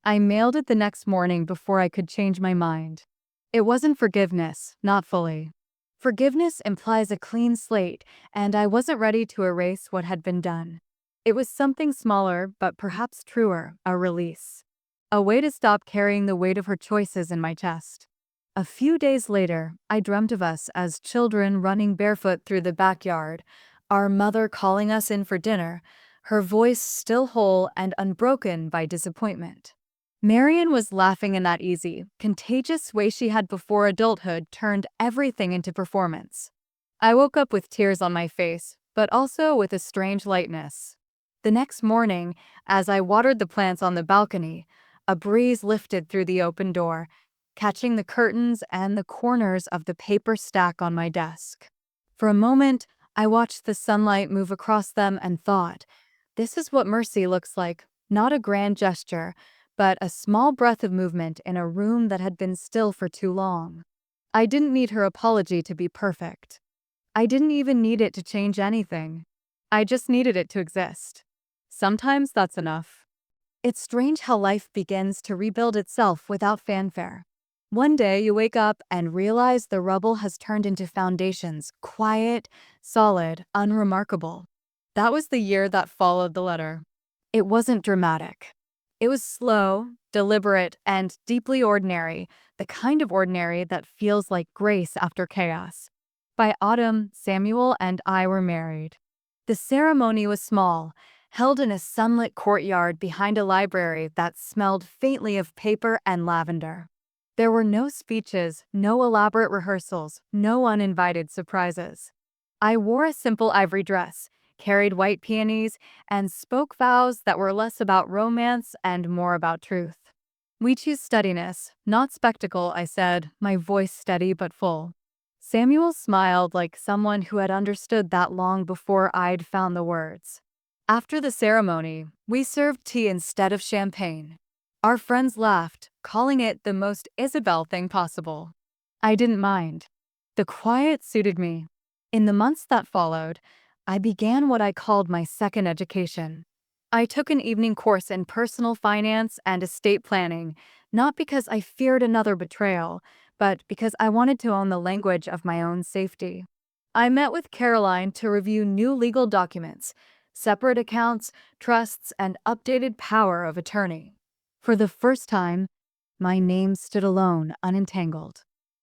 I mailed it the next morning before I could change my mind. It wasn't forgiveness, not fully. Forgiveness implies a clean slate, and I wasn't ready to erase what had been done. It was something smaller, but perhaps truer, a release. A way to stop carrying the weight of her choices in my chest. A few days later, I dreamt of us as children running barefoot through the backyard, our mother calling us in for dinner, her voice still whole and unbroken by disappointment. Marian was laughing in that easy, contagious way she had before adulthood turned everything into performance. I woke up with tears on my face, but also with a strange lightness. The next morning, as I watered the plants on the balcony, a breeze lifted through the open door, catching the curtains and the corners of the paper stack on my desk. For a moment, I watched the sunlight move across them and thought, this is what mercy looks like, not a grand gesture, but a small breath of movement in a room that had been still for too long. I didn't need her apology to be perfect. I didn't even need it to change anything. I just needed it to exist. Sometimes that's enough. It's strange how life begins to rebuild itself without fanfare. One day you wake up and realize the rubble has turned into foundations, quiet, solid, unremarkable. That was the year that followed the letter. It wasn't dramatic. It was slow, deliberate, and deeply ordinary, the kind of ordinary that feels like grace after chaos. By autumn, Samuel and I were married. The ceremony was small, held in a sunlit courtyard behind a library that smelled faintly of paper and lavender. There were no speeches, no elaborate rehearsals, no uninvited surprises. I wore a simple ivory dress, carried white peonies, and spoke vows that were less about romance and more about truth. We choose steadiness, not spectacle, I said, my voice steady but full. Samuel smiled like someone who had understood that long before I'd found the words. After the ceremony, we served tea instead of champagne. Our friends laughed, calling it the most Isabel thing possible. I didn't mind. The quiet suited me. In the months that followed, I began what I called my second education. I took an evening course in personal finance and estate planning, not because I feared another betrayal, but because I wanted to own the language of my own safety. I met with Caroline to review new legal documents, separate accounts, trusts, and updated power of attorney. For the first time, my name stood alone, unentangled.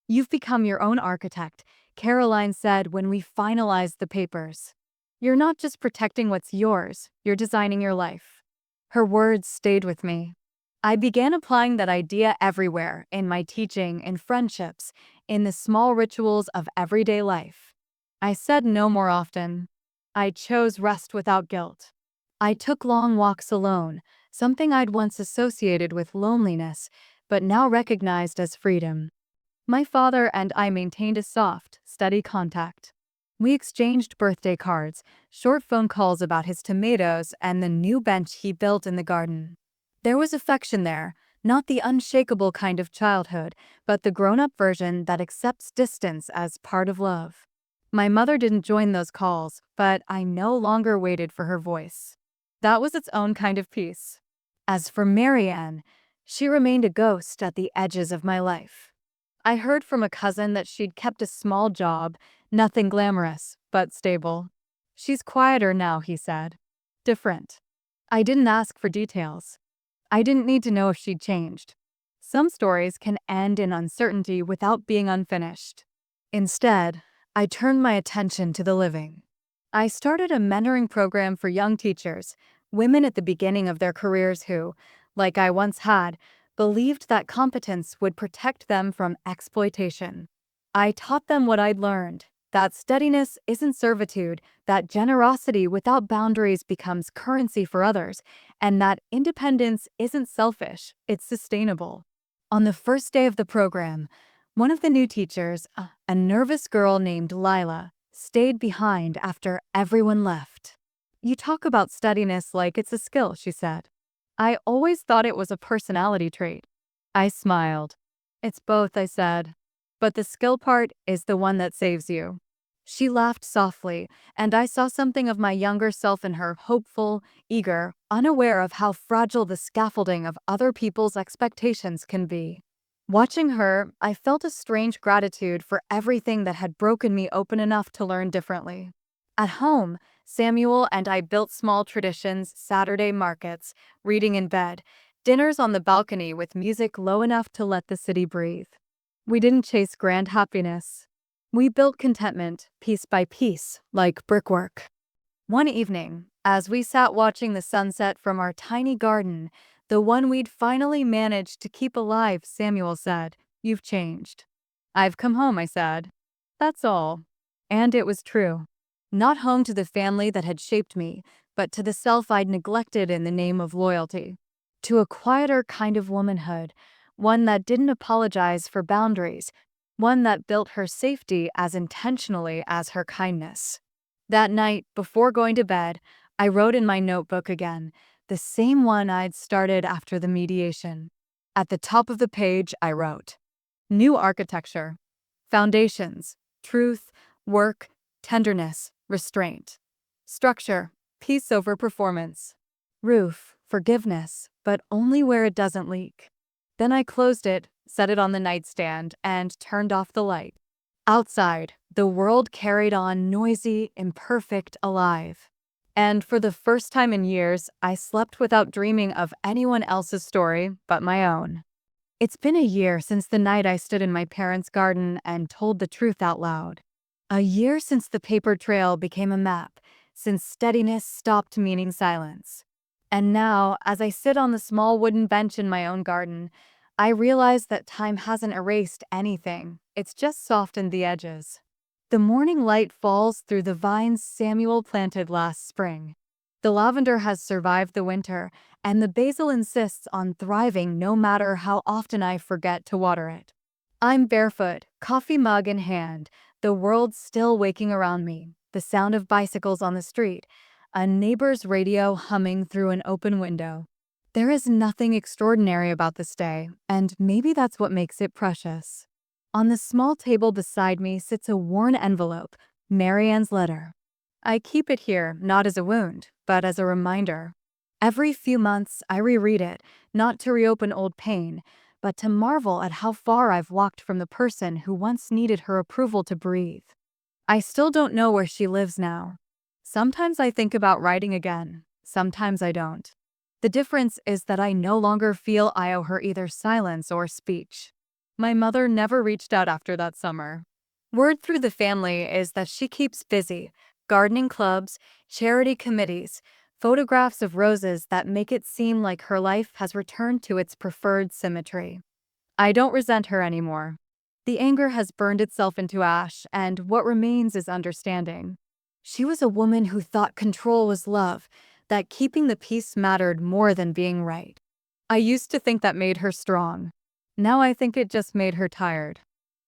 You've become your own architect, Caroline said when we finalized the papers. You're not just protecting what's yours, you're designing your life. Her words stayed with me. I began applying that idea everywhere, in my teaching, in friendships, in the small rituals of everyday life. I said no more often. I chose rest without guilt. I took long walks alone, something I'd once associated with loneliness, but now recognized as freedom. My father and I maintained a soft, steady contact. We exchanged birthday cards, short phone calls about his tomatoes, and the new bench he built in the garden. There was affection there, not the unshakable kind of childhood, but the grown-up version that accepts distance as part of love. My mother didn't join those calls, but I no longer waited for her voice. That was its own kind of peace. As for Marianne, she remained a ghost at the edges of my life. I heard from a cousin that she'd kept a small job, nothing glamorous, but stable. She's quieter now, he said. Different. I didn't ask for details. I didn't need to know if she'd changed. Some stories can end in uncertainty without being unfinished. Instead, I turned my attention to the living. I started a mentoring program for young teachers, women at the beginning of their careers who, like I once had, believed that competence would protect them from exploitation. I taught them what I'd learned, that steadiness isn't servitude, that generosity without boundaries becomes currency for others, and that independence isn't selfish, it's sustainable. On the first day of the program, one of the new teachers, a nervous girl named Lila, stayed behind after everyone left. You talk about steadiness like it's a skill, she said. I always thought it was a personality trait. I smiled. It's both, I said. But the skill part is the one that saves you. She laughed softly, and I saw something of my younger self in her, hopeful, eager, unaware of how fragile the scaffolding of other people's expectations can be. Watching her, I felt a strange gratitude for everything that had broken me open enough to learn differently. At home, Samuel and I built small traditions, Saturday markets, reading in bed, dinners on the balcony with music low enough to let the city breathe. We didn't chase grand happiness. We built contentment, piece by piece, like brickwork. One evening, As we sat watching the sunset from our tiny garden, the one we'd finally managed to keep alive, Samuel said, "You've changed." "I've come home," I said. "That's all." And it was true. Not home to the family that had shaped me, but to the self I'd neglected in the name of loyalty. To a quieter kind of womanhood, one that didn't apologize for boundaries, one that built her safety as intentionally as her kindness. That night, before going to bed, I wrote in my notebook again, the same one I'd started after the mediation. At the top of the page, I wrote, "New architecture. Foundations, truth, work, tenderness, restraint. Structure, peace over performance. Roof, forgiveness, but only where it doesn't leak." Then I closed it, set it on the nightstand, and turned off the light. Outside, the world carried on, noisy, imperfect, alive. And for the first time in years, I slept without dreaming of anyone else's story but my own. It's been a year since the night I stood in my parents' garden and told the truth out loud. A year since the paper trail became a map, since steadiness stopped meaning silence. And now, as I sit on the small wooden bench in my own garden, I realize that time hasn't erased anything, it's just softened the edges. The morning light falls through the vines Samuel planted last spring. The lavender has survived the winter, and the basil insists on thriving no matter how often I forget to water it. I'm barefoot, coffee mug in hand, the world still waking around me, the sound of bicycles on the street, a neighbor's radio humming through an open window. There is nothing extraordinary about this day, and maybe that's what makes it precious. On the small table beside me sits a worn envelope, Marianne's letter. I keep it here, not as a wound, but as a reminder. Every few months, I reread it, not to reopen old pain, but to marvel at how far I've walked from the person who once needed her approval to breathe. I still don't know where she lives now. Sometimes I think about writing again, sometimes I don't. The difference is that I no longer feel I owe her either silence or speech. My mother never reached out after that summer. Word through the family is that she keeps busy, gardening clubs, charity committees, photographs of roses that make it seem like her life has returned to its preferred symmetry. I don't resent her anymore. The anger has burned itself into ash, and what remains is understanding. She was a woman who thought control was love, that keeping the peace mattered more than being right. I used to think that made her strong. Now I think it just made her tired.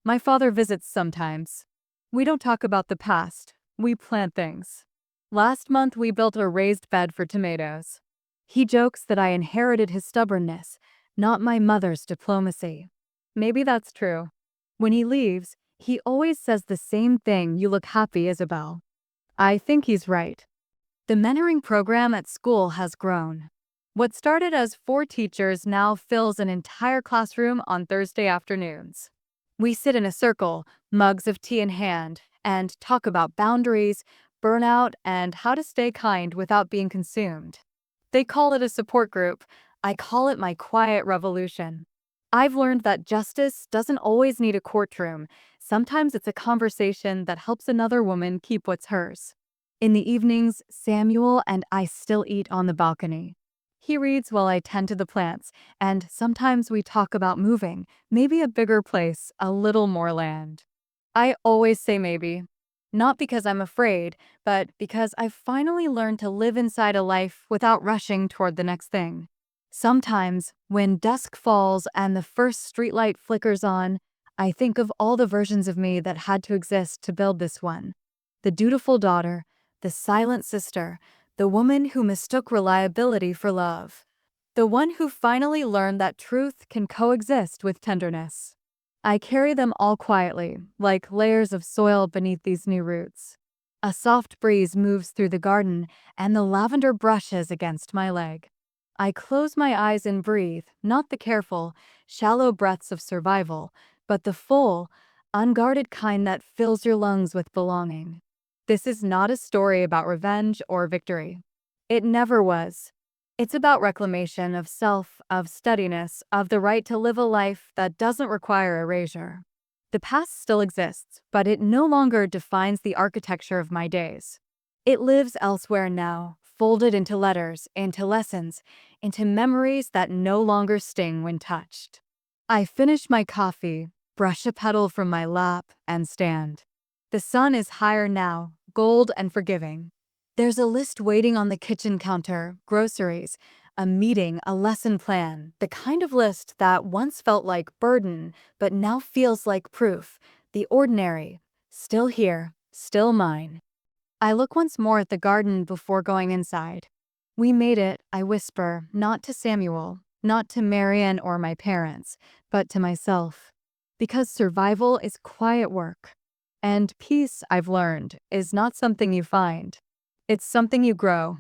My father visits sometimes. We don't talk about the past, we plant things. Last month we built a raised bed for tomatoes. He jokes that I inherited his stubbornness, not my mother's diplomacy. Maybe that's true. When he leaves, he always says the same thing, "You look happy, Isabel." I think he's right. The mentoring program at school has grown. What started as 4 teachers now fills an entire classroom on Thursday afternoons. We sit in a circle, mugs of tea in hand, and talk about boundaries, burnout, and how to stay kind without being consumed. They call it a support group. I call it my quiet revolution. I've learned that justice doesn't always need a courtroom. Sometimes it's a conversation that helps another woman keep what's hers. In the evenings, Samuel and I still eat on the balcony. He reads while I tend to the plants, and sometimes we talk about moving, maybe a bigger place, a little more land. I always say maybe. Not because I'm afraid, but because I've finally learned to live inside a life without rushing toward the next thing. Sometimes, when dusk falls and the first streetlight flickers on, I think of all the versions of me that had to exist to build this one. The dutiful daughter, the silent sister, the woman who mistook reliability for love. The one who finally learned that truth can coexist with tenderness. I carry them all quietly, like layers of soil beneath these new roots. A soft breeze moves through the garden, and the lavender brushes against my leg. I close my eyes and breathe, not the careful, shallow breaths of survival, but the full, unguarded kind that fills your lungs with belonging. This is not a story about revenge or victory. It never was. It's about reclamation of self, of steadiness, of the right to live a life that doesn't require erasure. The past still exists, but it no longer defines the architecture of my days. It lives elsewhere now, folded into letters, into lessons, into memories that no longer sting when touched. I finish my coffee, brush a petal from my lap, and stand. The sun is higher now, gold and forgiving. There's a list waiting on the kitchen counter, groceries, a meeting, a lesson plan, the kind of list that once felt like burden, but now feels like proof. The ordinary, still here, still mine. I look once more at the garden before going inside. We made it, I whisper, not to Samuel, not to Marian or my parents, but to myself. Because survival is quiet work. And peace, I've learned, is not something you find. It's something you grow.